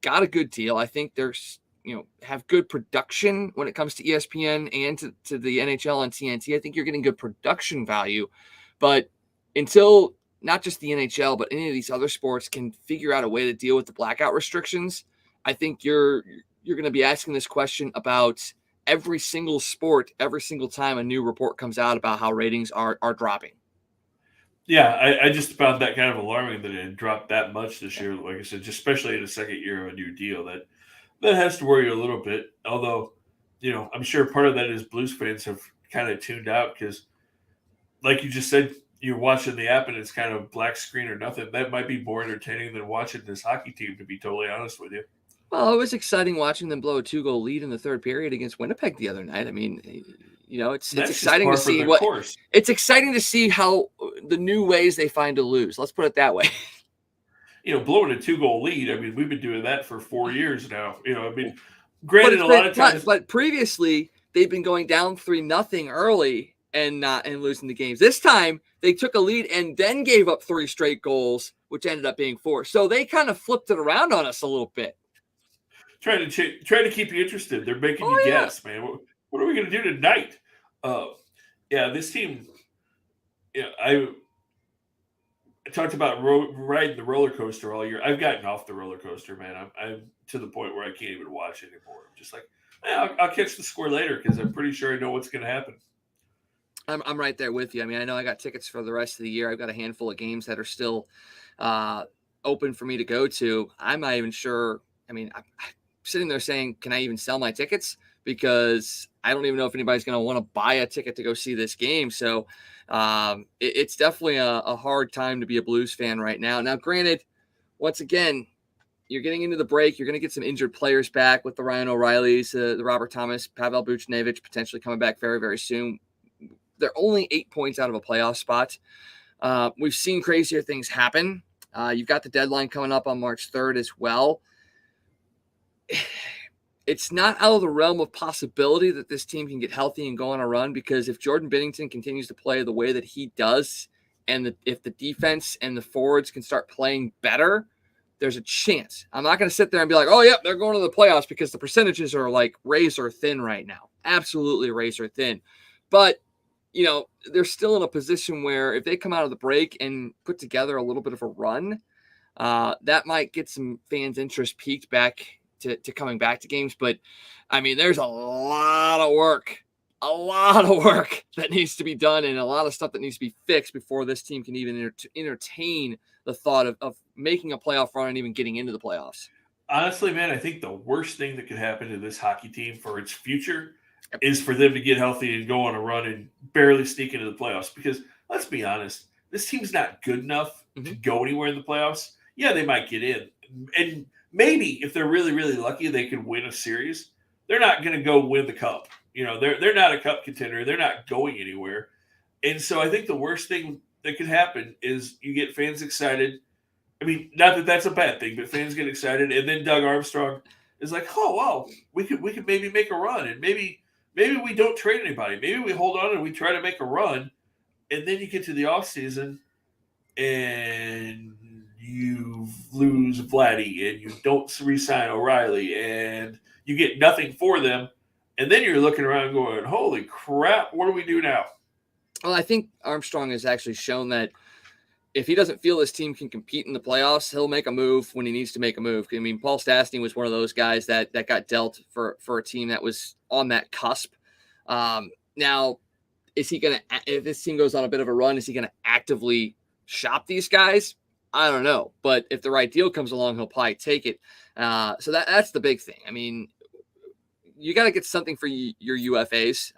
Speaker 2: got a good deal. I think they're, have good production when it comes to ESPN and to the NHL and TNT. I think you're getting good production value. But until not just the NHL, but any of these other sports can figure out a way to deal with the blackout restrictions, I think you're going to be asking this question about every single sport, every single time a new report comes out about how ratings are dropping.
Speaker 3: Yeah, I just found that kind of alarming that it had dropped that much this year. Like I said, just especially in the second year of a new deal, that has to worry you a little bit. Although, I'm sure part of that is Blues fans have kind of tuned out because, like you just said, you're watching the app and it's kind of black screen or nothing. That might be more entertaining than watching this hockey team, to be totally honest with you.
Speaker 2: Well, it was exciting watching them blow a 2-goal lead in the third period against Winnipeg the other night. I mean, it's exciting to see it's exciting to see how the new ways they find to lose. Let's put it that way.
Speaker 3: Blowing a 2-goal lead. I mean, we've been doing that for 4 years now. Granted, a lot of times,
Speaker 2: but previously they've been going down 3-0 early and losing the games. This time they took a lead and then gave up 3 straight goals, which ended up being 4. So they kind of flipped it around on us a little bit.
Speaker 3: Trying to keep you interested. They're making you guess, man. What are we going to do tonight? This team. I talked about riding the roller coaster all year. I've gotten off the roller coaster, man. I'm to the point where I can't even watch anymore. I'm just like, I'll catch the score later because I'm pretty sure I know what's going to happen.
Speaker 2: I'm right there with you. I mean, I know I got tickets for the rest of the year. I've got a handful of games that are still open for me to go to. I'm not even sure. I mean, I'm sitting there saying, can I even sell my tickets? Because I don't even know if anybody's going to want to buy a ticket to go see this game. So it's definitely a hard time to be a Blues fan right now. Now, granted, once again, you're getting into the break. You're going to get some injured players back with the Ryan O'Reillys, the Robert Thomas, Pavel Buchnevich potentially coming back very, very soon. They're only 8 points out of a playoff spot. We've seen crazier things happen. You've got the deadline coming up on March 3rd as well. It's not out of the realm of possibility that this team can get healthy and go on a run, because if Jordan Binnington continues to play the way that he does, and if the defense and the forwards can start playing better, there's a chance. I'm not going to sit there and be like, oh, yeah, they're going to the playoffs, because the percentages are like razor thin right now. Absolutely razor thin. But, they're still in a position where if they come out of the break and put together a little bit of a run, that might get some fans' interest peaked back to coming back to games. But, I mean, there's a lot of work that needs to be done, and a lot of stuff that needs to be fixed before this team can even entertain the thought of making a playoff run and even getting into the playoffs.
Speaker 3: Honestly, man, I think the worst thing that could happen to this hockey team for its future is for them to get healthy and go on a run and barely sneak into the playoffs. Because let's be honest, this team's not good enough to go anywhere in the playoffs. Yeah, they might get in. And maybe if they're really, really lucky, they could win a series. They're not going to go win the cup. They're not a cup contender. They're not going anywhere. And so I think the worst thing that could happen is you get fans excited. I mean, not that that's a bad thing, but fans get excited. And then Doug Armstrong is like, oh, wow, we could maybe make a run. And maybe we don't trade anybody. Maybe we hold on and we try to make a run. And then you get to the offseason and you lose Vladdy and you don't re-sign O'Reilly and you get nothing for them. And then you're looking around going, holy crap, what do we do now?
Speaker 2: Well, I think Armstrong has actually shown that if he doesn't feel his team can compete in the playoffs, he'll make a move when he needs to make a move. I mean, Paul Stastny was one of those guys that got dealt for a team that was on that cusp. Now, is he going to, if this team goes on a bit of a run, is he going to actively shop these guys? I don't know. But if the right deal comes along, he'll probably take it. So that's the big thing. I mean, you got to get something for your UFAs.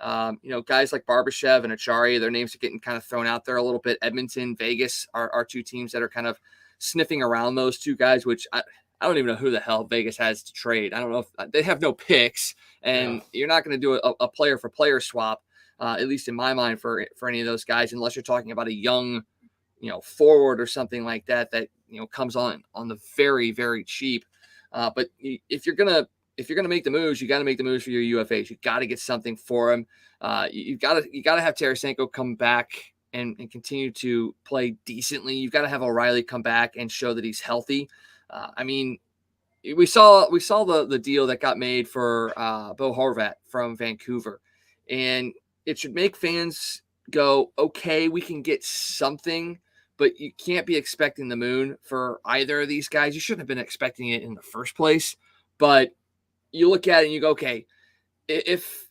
Speaker 2: Guys like Barbashev and Caray, their names are getting kind of thrown out there a little bit. Edmonton, Vegas are two teams that are kind of sniffing around those two guys, which I don't even know who the hell Vegas has to trade. I don't know if they have no picks, and you're not going to do a player for player swap, at least in my mind, for any of those guys, unless you're talking about a young, forward or something like that comes on the very, very cheap. But if you're gonna make the moves, you got to make the moves for your UFAs. You got to get something for them. You got to have Tarasenko come back and continue to play decently. You've got to have O'Reilly come back and show that he's healthy. We saw the deal that got made for Bo Horvat from Vancouver, and it should make fans go, okay, we can get something, but you can't be expecting the moon for either of these guys. You shouldn't have been expecting it in the first place, but you look at it and you go, okay, if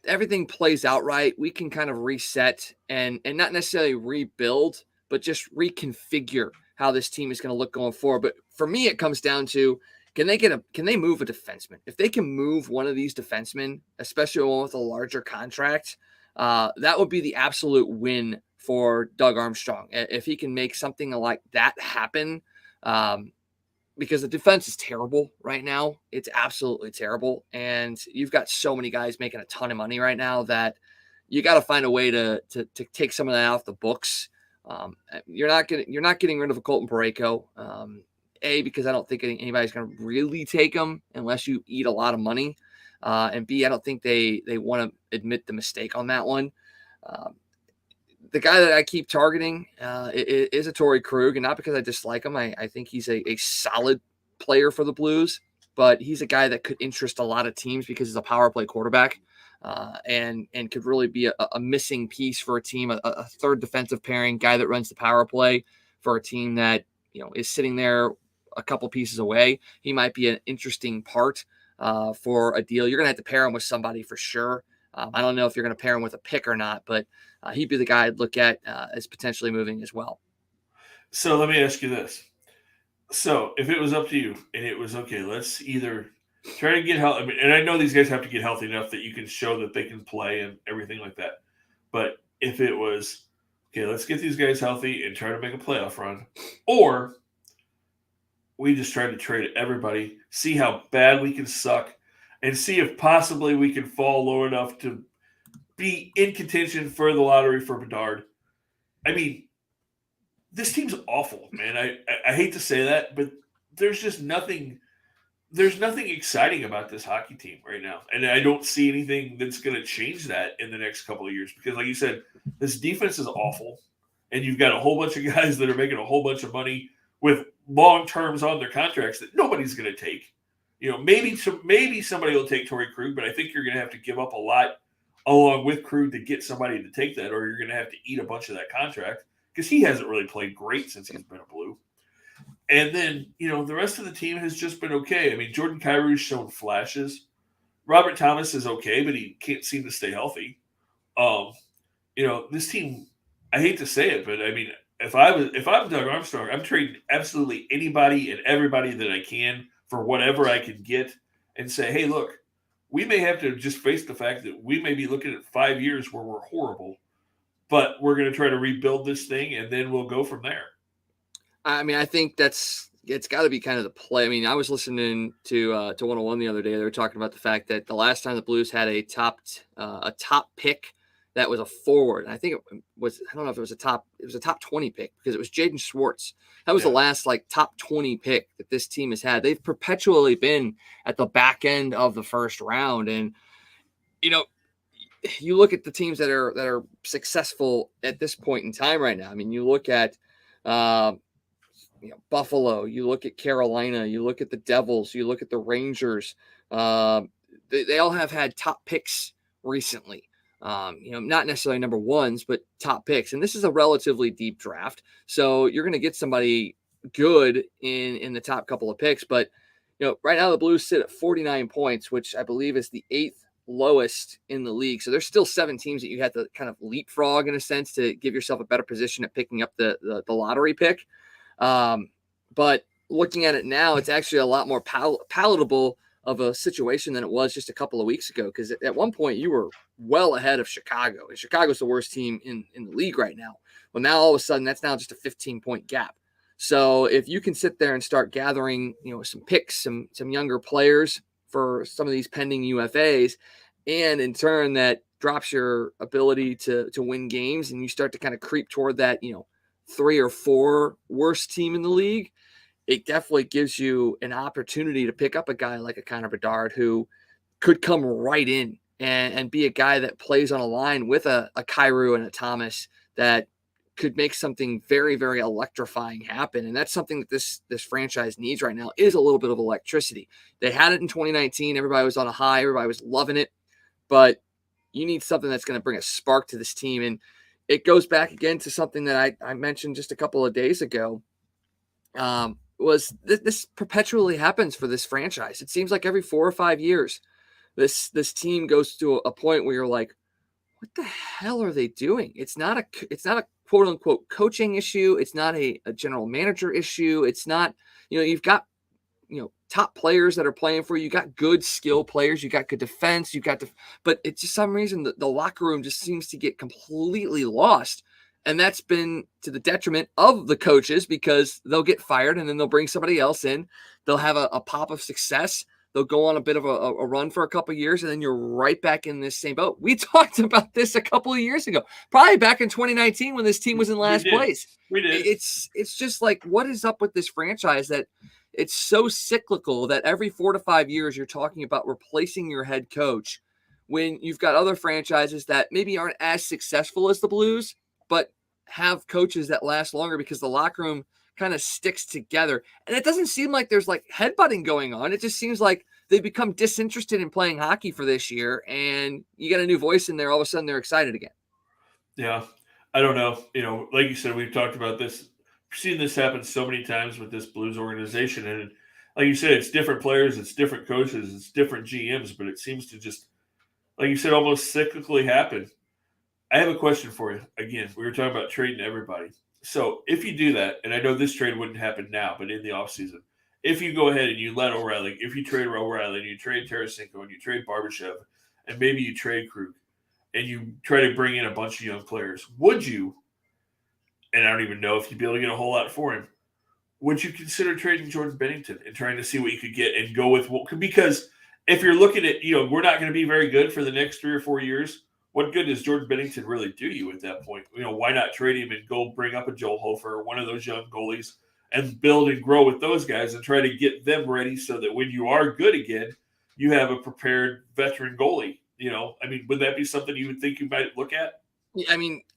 Speaker 2: everything plays out right, we can kind of reset and not necessarily rebuild, but just reconfigure how this team is going to look going forward. But for me, it comes down to, can they move a defenseman? If they can move one of these defensemen, especially one with a larger contract, that would be the absolute win for Doug Armstrong. If he can make something like that happen, because the defense is terrible right now. It's absolutely terrible. And you've got so many guys making a ton of money right now that you got to find a way to take some of that off the books. You're not getting rid of a Colton Parayko. Because I don't think anybody's going to really take him unless you eat a lot of money. And B, I don't think they want to admit the mistake on that one. The guy that I keep targeting is a Torrey Krug, and not because I dislike him. I think he's a solid player for the Blues, but he's a guy that could interest a lot of teams because he's a power play quarterback, and could really be a missing piece for a team, a third defensive pairing guy that runs the power play for a team that is sitting there a couple pieces away. He might be an interesting part for a deal. You're going to have to pair him with somebody for sure. I don't know if you're going to pair him with a pick or not, but he'd be the guy I'd look at as potentially moving as well.
Speaker 3: So let me ask you this. So if it was up to you and it was, okay, let's either try to get healthy. I mean, and I know these guys have to get healthy enough that you can show that they can play and everything like that. But if it was, okay, let's get these guys healthy and try to make a playoff run, or we just try to trade everybody, see how bad we can suck, and see if possibly we can fall low enough to be in contention for the lottery for Bedard. I mean, this team's awful, man. I hate to say that, but there's just nothing. There's nothing exciting about this hockey team right now, and I don't see anything that's going to change that in the next couple of years. Because, like you said, this defense is awful, and you've got a whole bunch of guys that are making a whole bunch of money with long terms on their contracts that nobody's going to take. Maybe somebody will take Torrey Krug, but I think you're going to have to give up a lot along with Krug to get somebody to take that, or you're going to have to eat a bunch of that contract because he hasn't really played great since he's been a Blue. And then, the rest of the team has just been okay. I mean, Jordan Kyrou's shown flashes. Robert Thomas is okay, but he can't seem to stay healthy. This team, I hate to say it, but I mean, if I'm Doug Armstrong, I'm trading absolutely anybody and everybody that I can for whatever I can get and say, hey, look, we may have to just face the fact that we may be looking at 5 years where we're horrible, but we're going to try to rebuild this thing and then we'll go from there.
Speaker 2: I mean, I think it's got to be kind of the play. I mean, I was listening to 101 the other day. They were talking about the fact that the last time the Blues had a top pick that was a forward, and I think it was, I don't know if it was a top 20 pick because it was Jaden Schwartz. That was the last top 20 pick that this team has had. They've perpetually been at the back end of the first round. And, you look at the teams that are successful at this point in time right now. I mean, you look at, Buffalo, you look at Carolina, you look at the Devils, you look at the Rangers. They all have had top picks recently. Not necessarily number ones, but top picks. And this is a relatively deep draft. So you're going to get somebody good in the top couple of picks. But, right now the Blues sit at 49 points, which I believe is the 8th lowest in the league. So there's still 7 teams that you had to kind of leapfrog in a sense to give yourself a better position at picking up the lottery pick. But looking at it now, it's actually a lot more palatable of a situation than it was just a couple of weeks ago. Because at one point you were well ahead of Chicago, and Chicago's the worst team in the league right now. Well, now all of a sudden that's now just a 15-point gap. So if you can sit there and start gathering, some picks, some younger players for some of these pending UFAs, and in turn that drops your ability to win games, and you start to kind of creep toward that, 3 or 4 worst team in the league, it definitely gives you an opportunity to pick up a guy like a Connor Bedard who could come right in and be a guy that plays on a line with a Caray and a Thomas that could make something very, very electrifying happen. And that's something that this franchise needs right now, is a little bit of electricity. They had it in 2019. Everybody was on a high. Everybody was loving it. But you need something that's going to bring a spark to this team. And it goes back again to something that I mentioned just a couple of days ago, was this perpetually happens for this franchise. It seems like every 4 or 5 years, this team goes to a point where you're like, what the hell are they doing? It's not a quote unquote coaching issue. It's not a general manager issue. It's not, you've got, top players that are playing for you. You got good skill players. You got good defense. But it's just some reason the locker room just seems to get completely lost. And that's been to the detriment of the coaches, because they'll get fired and then they'll bring somebody else in. They'll have a pop of success. They'll go on a bit of a run for a couple of years, and then you're right back in this same boat. We talked about this a couple of years ago, probably back in 2019 when this team was in last place.
Speaker 3: We did.
Speaker 2: It's just like, what is up with this franchise that it's so cyclical that every 4 to 5 years you're talking about replacing your head coach, when you've got other franchises that maybe aren't as successful as the Blues, but have coaches that last longer because the locker room kind of sticks together. And it doesn't seem like there's like headbutting going on. It just seems like they've become disinterested in playing hockey for this year, and you got a new voice in there. All of a sudden they're excited again.
Speaker 3: Yeah. I don't know. Like you said, we've talked about this. We've seen this happen so many times with this Blues organization. And like you said, it's different players, it's different coaches, it's different GMs, but it seems to just, like you said, almost cyclically happen. I have a question for you. Again, we were talking about trading everybody. So if you do that, and I know this trade wouldn't happen now, but in the offseason, if you go ahead and you let O'Reilly, if you trade O'Reilly and you trade Tarasenko and you trade Barbashev and maybe you trade Krug and you try to bring in a bunch of young players, would you, and I don't even know if you'd be able to get a whole lot for him, would you consider trading Jordan Binnington and trying to see what you could get and go with – because if you're looking at, we're not going to be very good for the next 3 or 4 years, what good does Jordan Binnington really do you at that point? Why not trade him and go bring up a Joel Hofer or one of those young goalies and build and grow with those guys and try to get them ready so that when you are good again, you have a prepared veteran goalie. Would that be something you would think you might look at?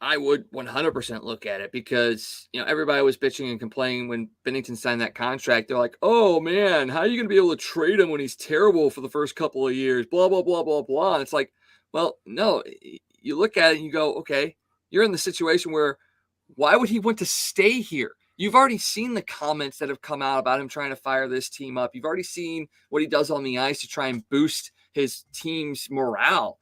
Speaker 2: I would 100% look at it, because, everybody was bitching and complaining when Binnington signed that contract. They're like, oh man, how are you going to be able to trade him when he's terrible for the first couple of years? Blah, blah, blah, blah, blah. And it's like, well, no, you look at it and you go, okay, you're in the situation where why would he want to stay here? You've already seen the comments that have come out about him trying to fire this team up. You've already seen what he does on the ice to try and boost his team's morale.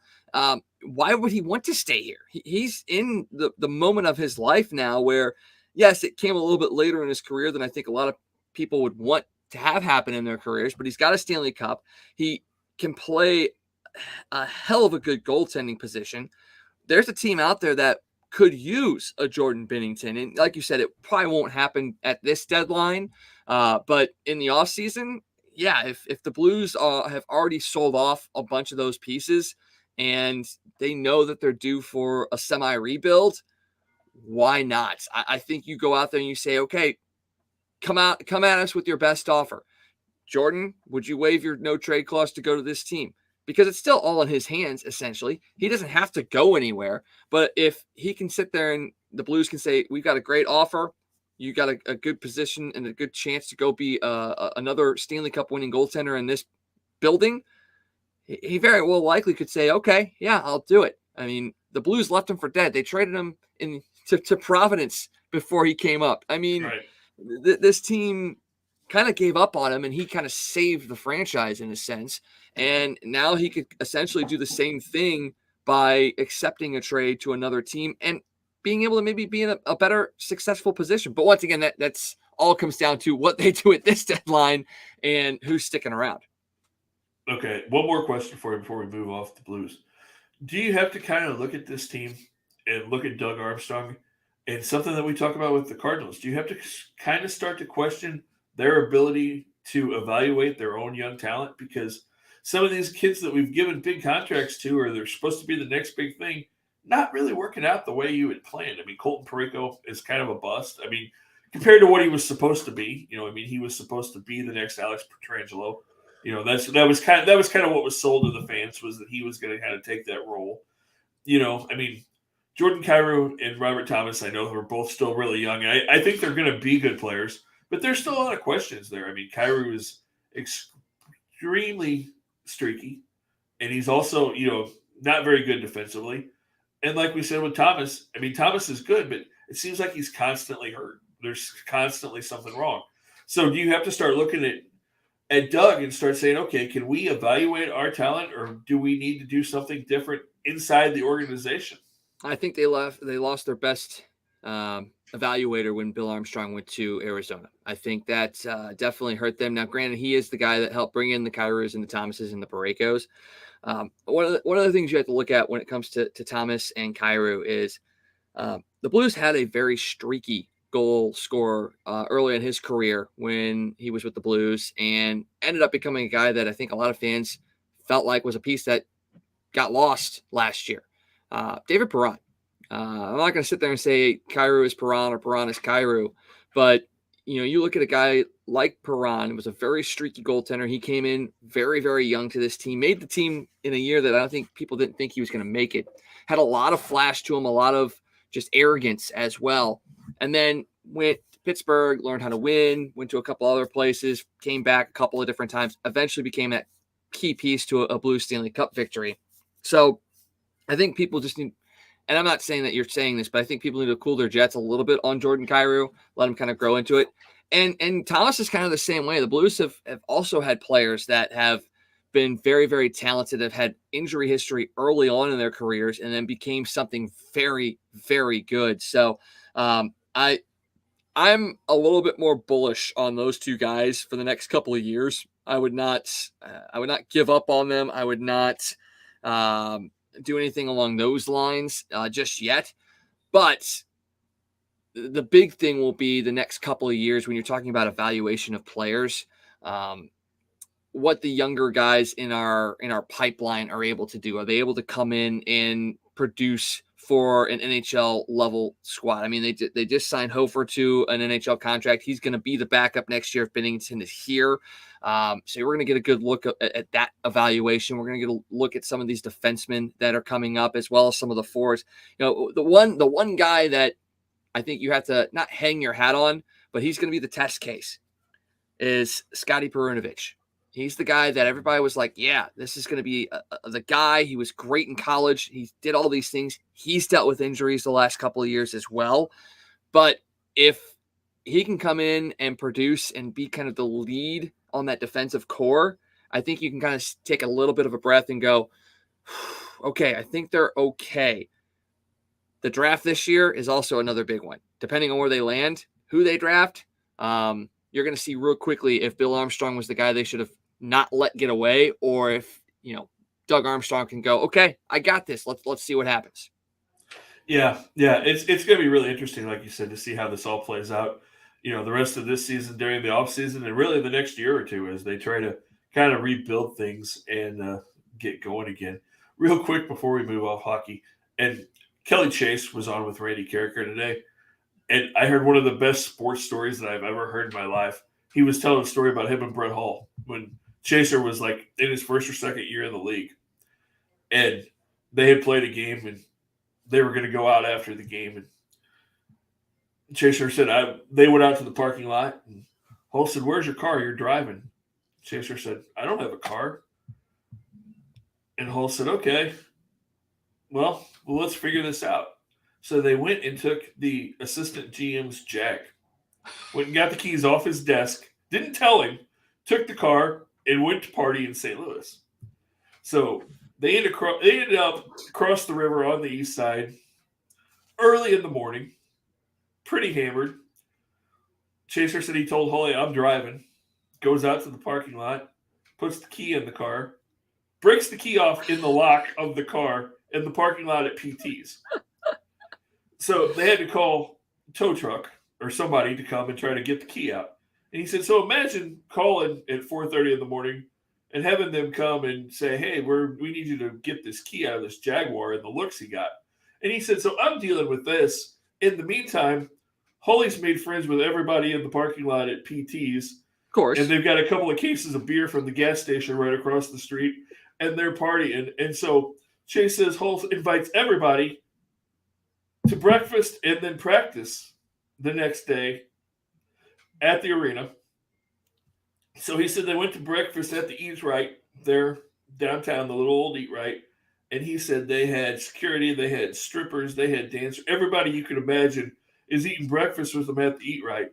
Speaker 2: Why would he want to stay here? He's in the moment of his life now where, yes, it came a little bit later in his career than I think a lot of people would want to have happen in their careers, but he's got a Stanley Cup. He can play a hell of a good goaltending position. There's a team out there that could use a Jordan Binnington. And like you said, it probably won't happen at this deadline. But in the offseason, yeah, if the Blues have already sold off a bunch of those pieces and they know that they're due for a semi-rebuild, why not? I think you go out there and you say, okay, come at us with your best offer. Jordan, would you waive your no trade clause to go to this team? Because it's still all in his hands, essentially. He doesn't have to go anywhere. But if he can sit there and the Blues can say, we've got a great offer, you got a good position and a good chance to go be another Stanley Cup winning goaltender in this building, he very well likely could say, okay, yeah, I'll do it. The Blues left him for dead. They traded him to Providence before he came up.
Speaker 3: Right.
Speaker 2: This team kind of gave up on him, and he kind of saved the franchise in a sense. And now he could essentially do the same thing by accepting a trade to another team and being able to maybe be in a better successful position. But once again, that's all comes down to what they do at this deadline and who's sticking around.
Speaker 3: Okay, one more question for you before we move off the Blues. Do you have to kind of look at this team and look at Doug Armstrong and something that we talk about with the Cardinals? Do you have to kind of start to question their ability to evaluate their own young talent? Because some of these kids that we've given big contracts to, or they're supposed to be the next big thing, not really working out the way you had planned. I mean, Colton Parayko is kind of a bust. I mean, compared to what he was supposed to be, he was supposed to be the next Alex Pietrangelo. That was kind of what was sold to the fans, was that he was going to kind of take that role. Jordan Kyrou and Robert Thomas, I know, are both still really young. And I think they're going to be good players, but there's still a lot of questions there. I mean, Kyrou is extremely streaky, and he's also, not very good defensively. And like we said with Thomas, I mean, Thomas is good, but it seems like he's constantly hurt. There's constantly something wrong. So do you have to start looking at Doug and start saying, okay, can we evaluate our talent, or do we need to do something different inside the organization?
Speaker 2: I think they lost their best evaluator when Bill Armstrong went to Arizona. I think that definitely hurt them. Now, granted, he is the guy that helped bring in the Kyrous and the Thomases and the Paraykos. One of the things you have to look at when it comes to Thomas and Kyrou is the Blues had a very streaky goal scorer early in his career when he was with the Blues, and ended up becoming a guy that I think a lot of fans felt like was a piece that got lost last year. David Perron. I'm not going to sit there and say Kyrou is Perron or Perron is Kyrou, but you look at a guy like Perron, was a very streaky goaltender. He came in very, very young to this team, made the team in a year that I don't think people didn't think he was going to make it. Had a lot of flash to him, a lot of just arrogance as well. And then went to Pittsburgh, learned how to win, went to a couple other places, came back a couple of different times, eventually became that key piece to a Blues Stanley Cup victory. So I think people just need, and I'm not saying that you're saying this, but I think people need to cool their jets a little bit on Jordan Kyrou, let him kind of grow into it. And Thomas is kind of the same way. The Blues have also had players that have been very, very talented, have had injury history early on in their careers, and then became something very, very good. So I'm a little bit more bullish on those two guys for the next couple of years. I would not give up on them. I would not do anything along those lines just yet. But the big thing will be the next couple of years when you're talking about evaluation of players, what the younger guys in our pipeline are able to do. Are they able to come in and produce for an NHL level squad? I mean, they just signed Hofer to an NHL contract. He's going to be the backup next year if Binnington is here. So we're going to get a good look at that evaluation. We're going to get a look at some of these defensemen that are coming up, as well as some of the forwards. The one guy that I think you have to not hang your hat on, but he's going to be the test case, is Scotty Perunovich. He's the guy that everybody was like, yeah, this is going to be the guy. He was great in college. He did all these things. He's dealt with injuries the last couple of years as well. But if he can come in and produce and be kind of the lead on that defensive core, I think you can kind of take a little bit of a breath and go, okay, I think they're okay. The draft this year is also another big one. Depending on where they land, who they draft, you're going to see real quickly if Bill Armstrong was the guy they should have not let get away, or if, Doug Armstrong can go, okay, I got this. Let's see what happens.
Speaker 3: Yeah. It's going to be really interesting, like you said, to see how this all plays out, the rest of this season, during the off season, and really the next year or two, as they try to kind of rebuild things and get going again. Real quick before we move off hockey, and Kelly Chase was on with Randy Carricker today, and I heard one of the best sports stories that I've ever heard in my life. He was telling a story about him and Brett Hull when Chaser was like in his first or second year in the league, and they had played a game and they were going to go out after the game, and Chaser said, they went out to the parking lot, and Hull said, "Where's your car? You're driving." Chaser said, "I don't have a car." And Hull said, "Okay, well, let's figure this out." So they went and took the assistant GM's Jag, went and got the keys off his desk, didn't tell him, took the car, and went to party in St. Louis. So they ended up across the river on the east side early in the morning, pretty hammered. Chaser said he told Holly, I'm driving. Goes out to the parking lot, puts the key in the car, breaks the key off in the lock of the car in the parking lot at PT's. So they had to call a tow truck or somebody to come and try to get the key out. And he said, so imagine calling at 4:30 in the morning and having them come and say, hey, we need you to get this key out of this Jaguar and the looks he got. And he said, so I'm dealing with this. In the meantime, Holly's made friends with everybody in the parking lot at PT's.
Speaker 2: Of course.
Speaker 3: And they've got a couple of cases of beer from the gas station right across the street, and they're partying. And so Chase says Hull invites everybody to breakfast and then practice the next day at the arena. So he said they went to breakfast at the Eat Right there downtown, the little old Eat Right. And he said they had security, they had strippers, they had dancers. Everybody you could imagine is eating breakfast with them at the Eat Right.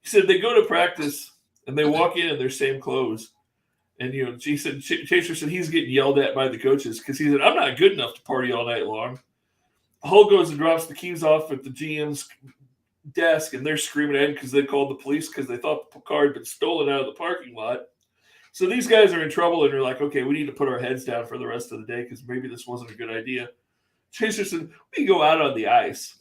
Speaker 3: He said they go to practice and they walk in their same clothes. And, he said, Chaser said he's getting yelled at by the coaches because he said, I'm not good enough to party all night long. Hull goes and drops the keys off at the GM's desk, and they're screaming at him because they called the police because they thought the car had been stolen out of the parking lot. So these guys are in trouble, and they're like, okay, we need to put our heads down for the rest of the day because maybe this wasn't a good idea. Chaser said, we go out on the ice.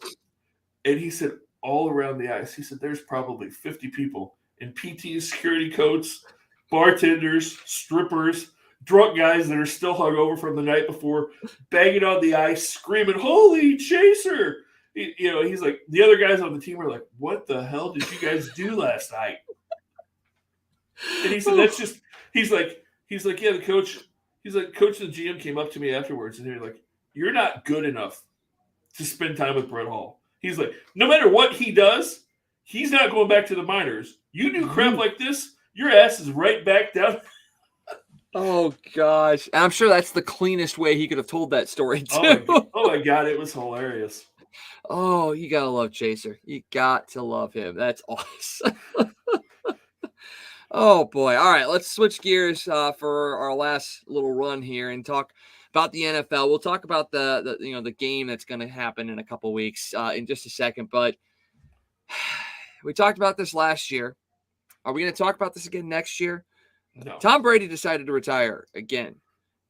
Speaker 3: And he said, all around the ice, he said, there's probably 50 people in PT security coats, bartenders, strippers, drunk guys that are still hungover from the night before, banging on the ice, screaming, holy Chaser! He's like, the other guys on the team are like, what the hell did you guys do last night? And he said, he's like, yeah, the coach and the GM came up to me afterwards, and they're like, you're not good enough to spend time with Brett Hull. He's like, no matter what he does, he's not going back to the minors. You do crap like this, your ass is right back down.
Speaker 2: Oh, gosh. And I'm sure that's the cleanest way he could have told that story, too.
Speaker 3: Oh, my God. It was hilarious.
Speaker 2: Oh, you got to love Chaser. You got to love him. That's awesome. Oh, boy. All right, let's switch gears for our last little run here and talk about the NFL. We'll talk about the game that's going to happen in a couple weeks in just a second. But we talked about this last year. Are we going to talk about this again next year?
Speaker 3: No.
Speaker 2: Tom Brady decided to retire again.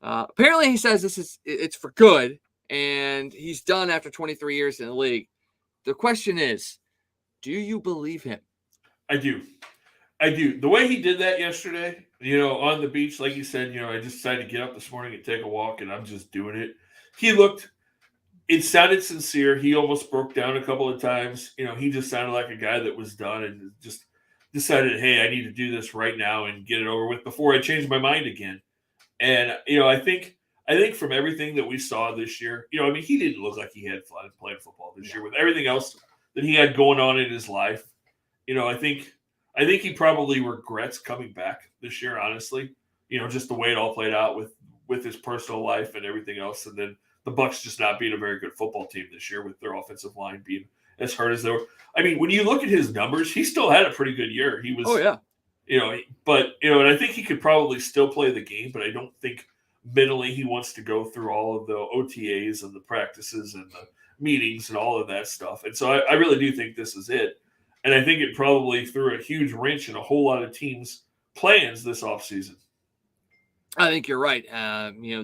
Speaker 2: Apparently, he says it's for good, and he's done after 23 years in the league. The question is, do you believe him?
Speaker 3: I do. The way he did that yesterday, on the beach, like you said, I just decided to get up this morning and take a walk, and I'm just doing it. It sounded sincere. He almost broke down a couple of times. He just sounded like a guy that was done and just decided, hey, I need to do this right now and get it over with before I change my mind again. And, I think from everything that we saw this year, he didn't look like he had fun playing football this year with everything else that he had going on in his life. I think he probably regrets coming back this year, honestly, just the way it all played out with his personal life and everything else. And then the Bucs just not being a very good football team this year with their offensive line being as hurt as they were. I mean, when you look at his numbers, he still had a pretty good year. He was, and I think he could probably still play the game, but I don't think mentally he wants to go through all of the OTAs and the practices and the meetings and all of that stuff. And so I really do think this is it. And I think it probably threw a huge wrench in a whole lot of teams' plans this offseason.
Speaker 2: I think you're right.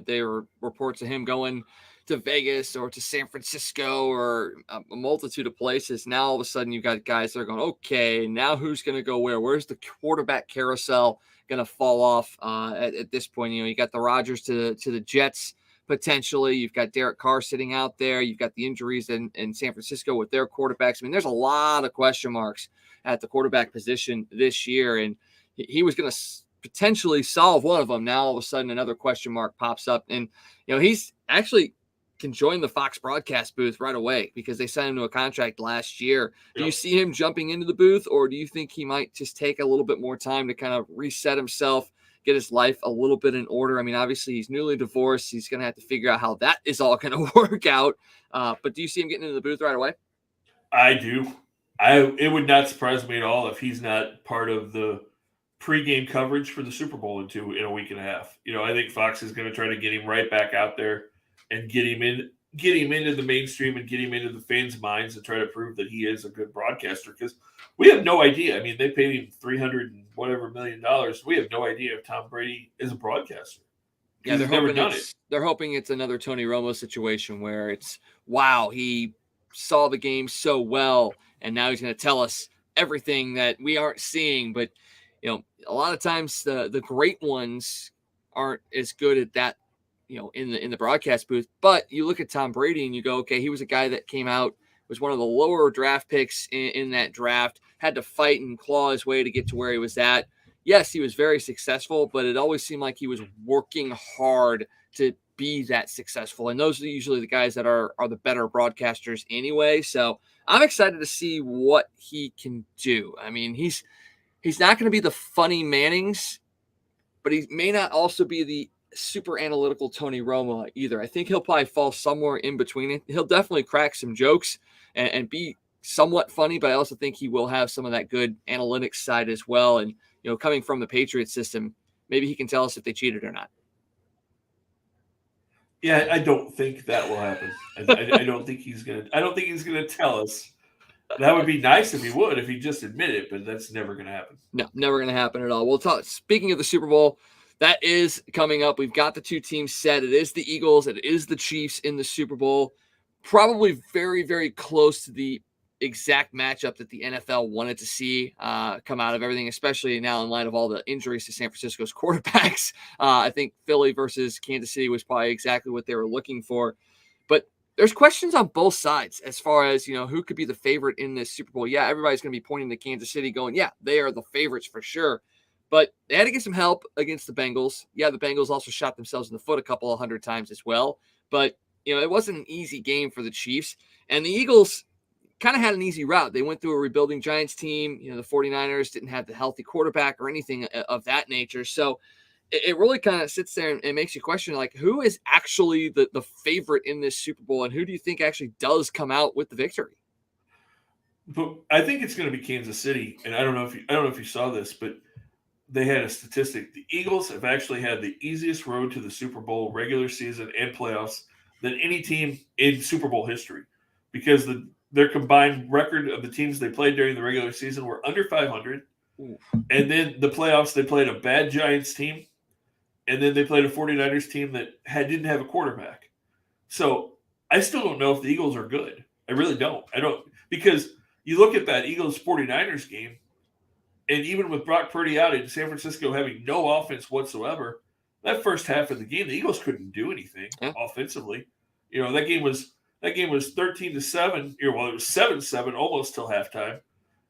Speaker 2: There were reports of him going to Vegas or to San Francisco or a multitude of places. Now, all of a sudden, you've got guys that are going, okay, now who's going to go where? Where's the quarterback carousel going to fall off at this point? You got the Rodgers to the Jets potentially. You've got Derek Carr sitting out there. You've got the injuries in San Francisco with their quarterbacks. I mean, there's a lot of question marks at the quarterback position this year, and he was going to potentially solve one of them. Now, all of a sudden, another question mark pops up, and he's actually can join the Fox broadcast booth right away because they signed him to a contract last year. Do you see him jumping into the booth, or do you think he might just take a little bit more time to kind of reset himself, get his life a little bit in order? I mean, obviously he's newly divorced. He's going to have to figure out how that is all going to work out. But do you see him getting into the booth right away?
Speaker 3: I do. It would not surprise me at all if he's not part of the pregame coverage for the Super Bowl in a week and a half. I think Fox is going to try to get him right back out there and get him into the mainstream and get him into the fans' minds and try to prove that he is a good broadcaster, because we have no idea. I mean, they paid him $300 and whatever $million. We have no idea if Tom Brady is a broadcaster.
Speaker 2: Yeah,
Speaker 3: they're
Speaker 2: hoping it's another Tony Romo situation where it's, wow, he saw the game so well, and now he's going to tell us everything that we aren't seeing. But a lot of times the great ones aren't as good at that, in the broadcast booth. But you look at Tom Brady and you go, okay, he was a guy that came out, was one of the lower draft picks in that draft, had to fight and claw his way to get to where he was at. Yes, he was very successful, but it always seemed like he was working hard to be that successful. And those are usually the guys that are the better broadcasters anyway. So I'm excited to see what he can do. I mean, he's not going to be the funny Mannings, but he may not also be the super analytical Tony Romo either. I think he'll probably fall somewhere in between it. He'll definitely crack some jokes and be somewhat funny, but I also think he will have some of that good analytics side as well. And, coming from the Patriots system, maybe he can tell us if they cheated or not.
Speaker 3: Yeah, I don't think that will happen. I don't think he's gonna tell us. That would be nice if he would, if he just admitted it, but that's never gonna happen.
Speaker 2: No, never gonna happen at all. We'll talk. Speaking of the Super Bowl, that is coming up. We've got the two teams set. It is the Eagles. It is the Chiefs in the Super Bowl. Probably very, very close to the exact matchup that the NFL wanted to see come out of everything, especially now in light of all the injuries to San Francisco's quarterbacks. I think Philly versus Kansas City was probably exactly what they were looking for. But there's questions on both sides as far as, who could be the favorite in this Super Bowl. Yeah, everybody's going to be pointing to Kansas City going, yeah, they are the favorites for sure. But they had to get some help against the Bengals. Yeah, the Bengals also shot themselves in the foot a couple of hundred times as well. But, it wasn't an easy game for the Chiefs. And the Eagles kind of had an easy route. They went through a rebuilding Giants team. The 49ers didn't have the healthy quarterback or anything of that nature. So it really kind of sits there and makes you question, like, who is actually the favorite in this Super Bowl, and who do you think actually does come out with the victory?
Speaker 3: But I think it's going to be Kansas City, and I don't know if you saw this, but they had a statistic. The Eagles have actually had the easiest road to the Super Bowl regular season and playoffs than any team in Super Bowl history, because their combined record of the teams they played during the regular season were under 500.
Speaker 2: Ooh.
Speaker 3: And then the playoffs, they played a bad Giants team, and then they played a 49ers team that didn't have a quarterback. So I still don't know if the Eagles are good. I really don't. Because you look at that Eagles-49ers game, and even with Brock Purdy out in San Francisco having no offense whatsoever, that first half of the game, the Eagles couldn't do anything offensively. That game was 13-7. Well, it was 7-7 almost till halftime.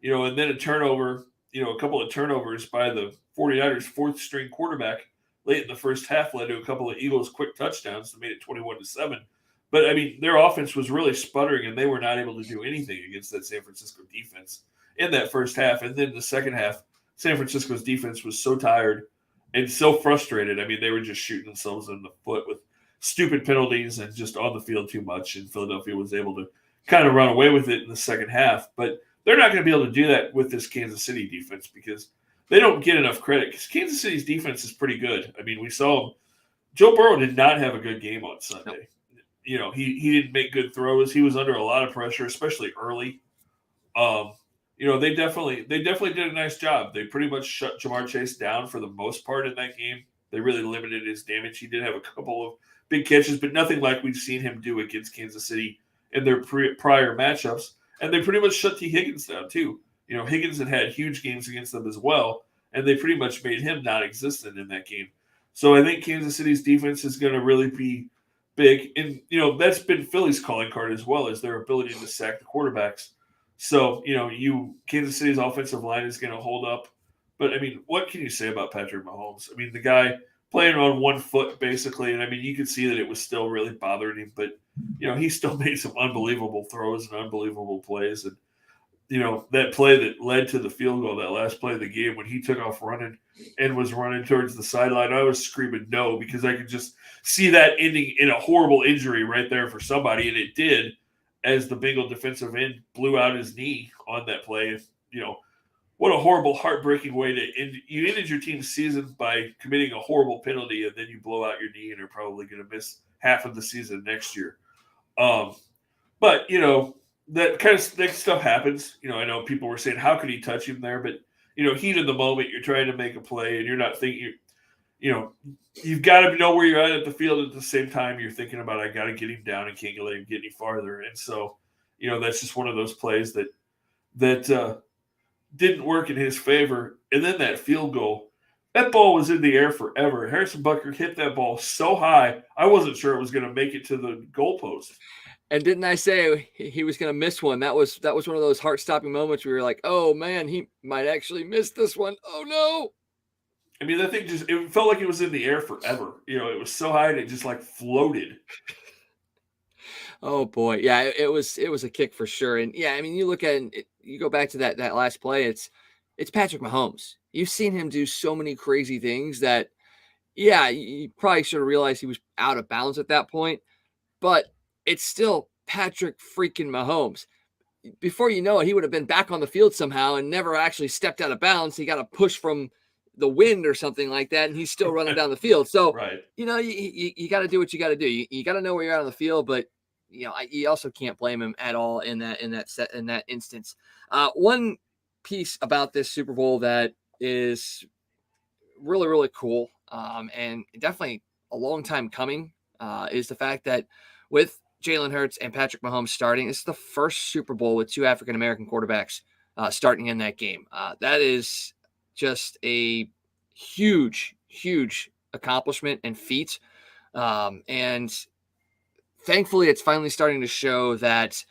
Speaker 3: And then a turnover, a couple of turnovers by the 49ers fourth string quarterback late in the first half led to a couple of Eagles quick touchdowns that made it 21-7. But I mean, their offense was really sputtering, and they were not able to do anything against that San Francisco defense in that first half. And then the second half, San Francisco's defense was so tired and so frustrated. I mean, they were just shooting themselves in the foot with stupid penalties and just on the field too much. And Philadelphia was able to kind of run away with it in the second half. But they're not going to be able to do that with this Kansas City defense, because they don't get enough credit, because Kansas City's defense is pretty good. I mean, we saw Joe Burrow did not have a good game on Sunday. No. He didn't make good throws. He was under a lot of pressure, especially early. They definitely did a nice job. They pretty much shut Jamar Chase down for the most part in that game. They really limited his damage. He did have a couple of big catches, but nothing like we've seen him do against Kansas City in their prior matchups. And they pretty much shut T. Higgins down too. Higgins had huge games against them as well, and they pretty much made him non-existent in that game. So I think Kansas City's defense is going to really be big. And, that's been Philly's calling card as well, as their ability to sack the quarterbacks. So, Kansas City's offensive line is going to hold up. But, I mean, what can you say about Patrick Mahomes? I mean, the guy playing on one foot, basically. And, I mean, you could see that it was still really bothering him. But, he still made some unbelievable throws and unbelievable plays. And, that play that led to the field goal, that last play of the game, when he took off running and was running towards the sideline, I was screaming no, because I could just see that ending in a horrible injury right there for somebody. And it did, as the Bengal defensive end blew out his knee on that play. what a horrible, heartbreaking way to end. You ended your team's season by committing a horrible penalty, and then you blow out your knee and are probably going to miss half of the season next year. But, that kind of stuff happens. I know people were saying, how could he touch him there? But, heat of the moment, you're trying to make a play, and you're not thinking, you've got to know where you're at the field at the same time. You're thinking about, I got to get him down and can't let him get any farther. And so, that's just one of those plays that didn't work in his favor. And then that field goal, that ball was in the air forever. Harrison Butker hit that ball so high, I wasn't sure it was going to make it to the goalpost.
Speaker 2: And didn't I say he was going to miss one? That was one of those heart-stopping moments where you're like, oh, man, he might actually miss this one. Oh, no.
Speaker 3: I mean, that thing it felt like it was in the air forever. It was so high and it just like floated.
Speaker 2: Oh boy. Yeah, it was a kick for sure. And yeah, I mean, you look at it, you go back to that last play, it's Patrick Mahomes. You've seen him do so many crazy things that, yeah, you probably should have realized he was out of bounds at that point, but it's still Patrick freaking Mahomes. Before you know it, he would have been back on the field somehow and never actually stepped out of bounds. He got a push from the wind or something like that, and he's still running down the field. So,
Speaker 3: right.
Speaker 2: You got to do what you got to do. You got to know where you're at on the field, but you also can't blame him at all in that instance. One piece about this Super Bowl that is really, really cool, and definitely a long time coming, is the fact that with Jalen Hurts and Patrick Mahomes starting, it's the first Super Bowl with two African-American quarterbacks starting in that game. That is just a huge, huge accomplishment and feat. And thankfully, it's finally starting to show that,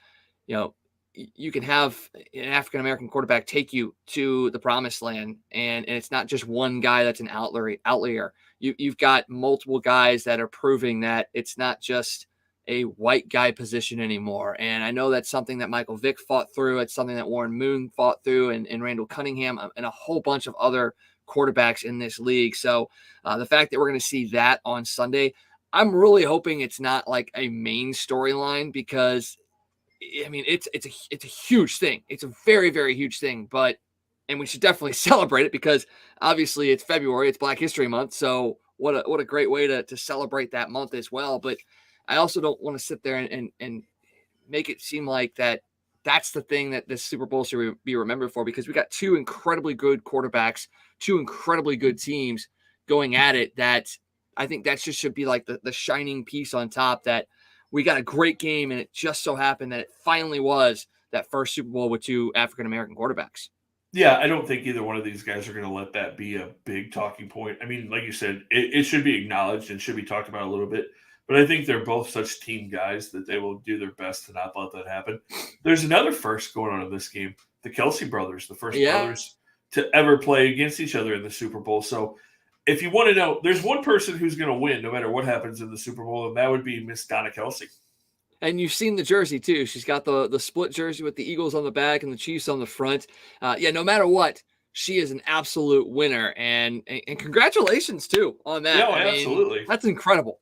Speaker 2: you can have an African-American quarterback take you to the promised land, and it's not just one guy that's an outlier. You've got multiple guys that are proving that it's not just a white guy position anymore. And I know that's something that Michael Vick fought through. It's something that Warren Moon fought through, and Randall Cunningham and a whole bunch of other quarterbacks in this league. So the fact that we're going to see that on Sunday, I'm really hoping it's not like a main storyline, because I mean, it's a huge thing. It's a very, very huge thing, and we should definitely celebrate it, because obviously it's February, it's Black History Month. So what a great way to celebrate that month as well. But I also don't want to sit there and make it seem like that's the thing that this Super Bowl should be remembered for, because we got two incredibly good quarterbacks, two incredibly good teams going at it, that I think that just should be like the shining piece on top, that we got a great game, and it just so happened that it finally was that first Super Bowl with two African-American quarterbacks.
Speaker 3: Yeah, I don't think either one of these guys are going to let that be a big talking point. I mean, like you said, it should be acknowledged and should be talked about a little bit. But I think they're both such team guys that they will do their best to not let that happen. There's another first going on in this game. The Kelsey brothers, the first brothers to ever play against each other in the Super Bowl. So if you want to know, there's one person who's going to win no matter what happens in the Super Bowl, and that would be Miss Donna Kelsey.
Speaker 2: And you've seen the jersey too. She's got the split jersey with the Eagles on the back and the Chiefs on the front. No matter what, she is an absolute winner. And congratulations too on that.
Speaker 3: Yeah, absolutely.
Speaker 2: That's incredible.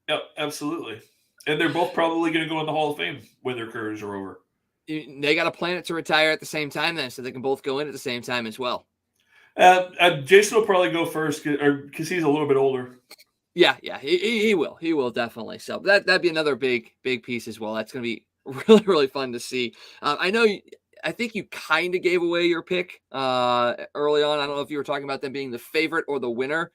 Speaker 3: Yeah, absolutely. And they're both probably going to go in the Hall of Fame when their careers are over.
Speaker 2: They got to plan it to retire at the same time then, so they can both go in at the same time as well.
Speaker 3: Jason will probably go first because he's a little bit older.
Speaker 2: Yeah, he will. He will definitely. So that'd be another big piece as well. That's going to be really, really fun to see. I think you kind of gave away your pick early on. I don't know if you were talking about them being the favorite or the winner.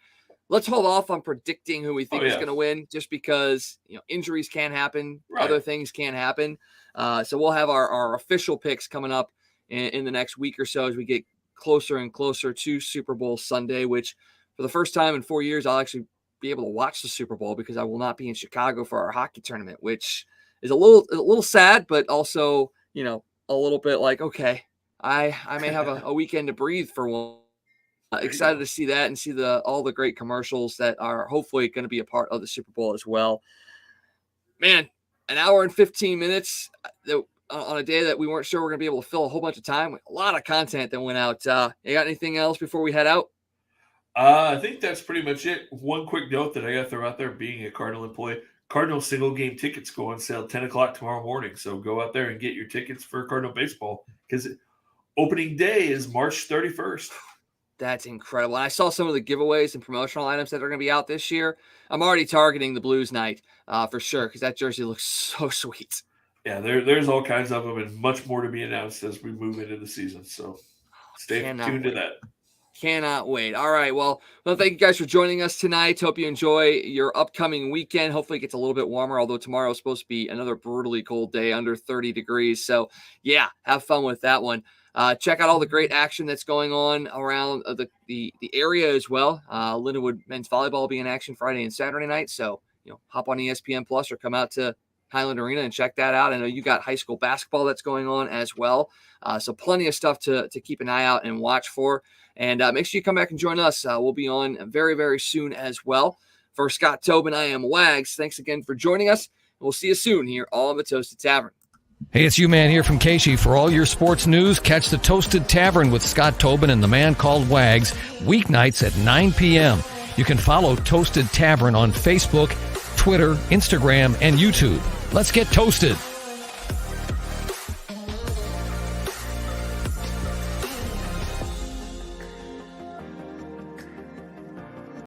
Speaker 2: Let's hold off on predicting who we think is going to win, just because injuries can happen, other things can happen. So we'll have our official picks coming up in the next week or so as we get closer and closer to Super Bowl Sunday, which for the first time in 4 years, I'll actually be able to watch the Super Bowl, because I will not be in Chicago for our hockey tournament, which is a little sad, but also, a little bit like, okay, I may have a weekend to breathe for one. Excited to see that and see all the great commercials that are hopefully going to be a part of the Super Bowl as well. Man, an hour and 15 minutes on a day that we weren't sure we're going to be able to fill a whole bunch of time with a lot of content that went out. You got anything else before we head out?
Speaker 3: I think that's pretty much it. One quick note that I got to throw out there, being a Cardinal employee, Cardinal single game tickets go on sale 10 o'clock tomorrow morning. So go out there and get your tickets for Cardinal baseball, because opening day is March 31st.
Speaker 2: That's incredible. And I saw some of the giveaways and promotional items that are going to be out this year. I'm already targeting the Blues night for sure because that jersey looks so sweet.
Speaker 3: Yeah, there's all kinds of them and much more to be announced as we move into the season. So stay tuned to that.
Speaker 2: Cannot wait. All right. Well, thank you guys for joining us tonight. Hope you enjoy your upcoming weekend. Hopefully it gets a little bit warmer, although tomorrow is supposed to be another brutally cold day, under 30 degrees. So, yeah, have fun with that one. Check out all the great action that's going on around the area as well. Lindenwood men's volleyball will be in action Friday and Saturday night. So, hop on ESPN Plus or come out to Highland Arena and check that out. I know you got high school basketball that's going on as well. So plenty of stuff to keep an eye out and watch for. And make sure you come back and join us. We'll be on very, very soon as well. For Scott Tobin, I am Wags. Thanks again for joining us. We'll see you soon here on the Toasted Tavern.
Speaker 1: Hey, it's U-Man here from Casey. For all your sports news, catch the Toasted Tavern with Scott Tobin and the man called Wags, weeknights at 9 p.m. You can follow Toasted Tavern on Facebook, Twitter, Instagram, and YouTube. Let's get toasted.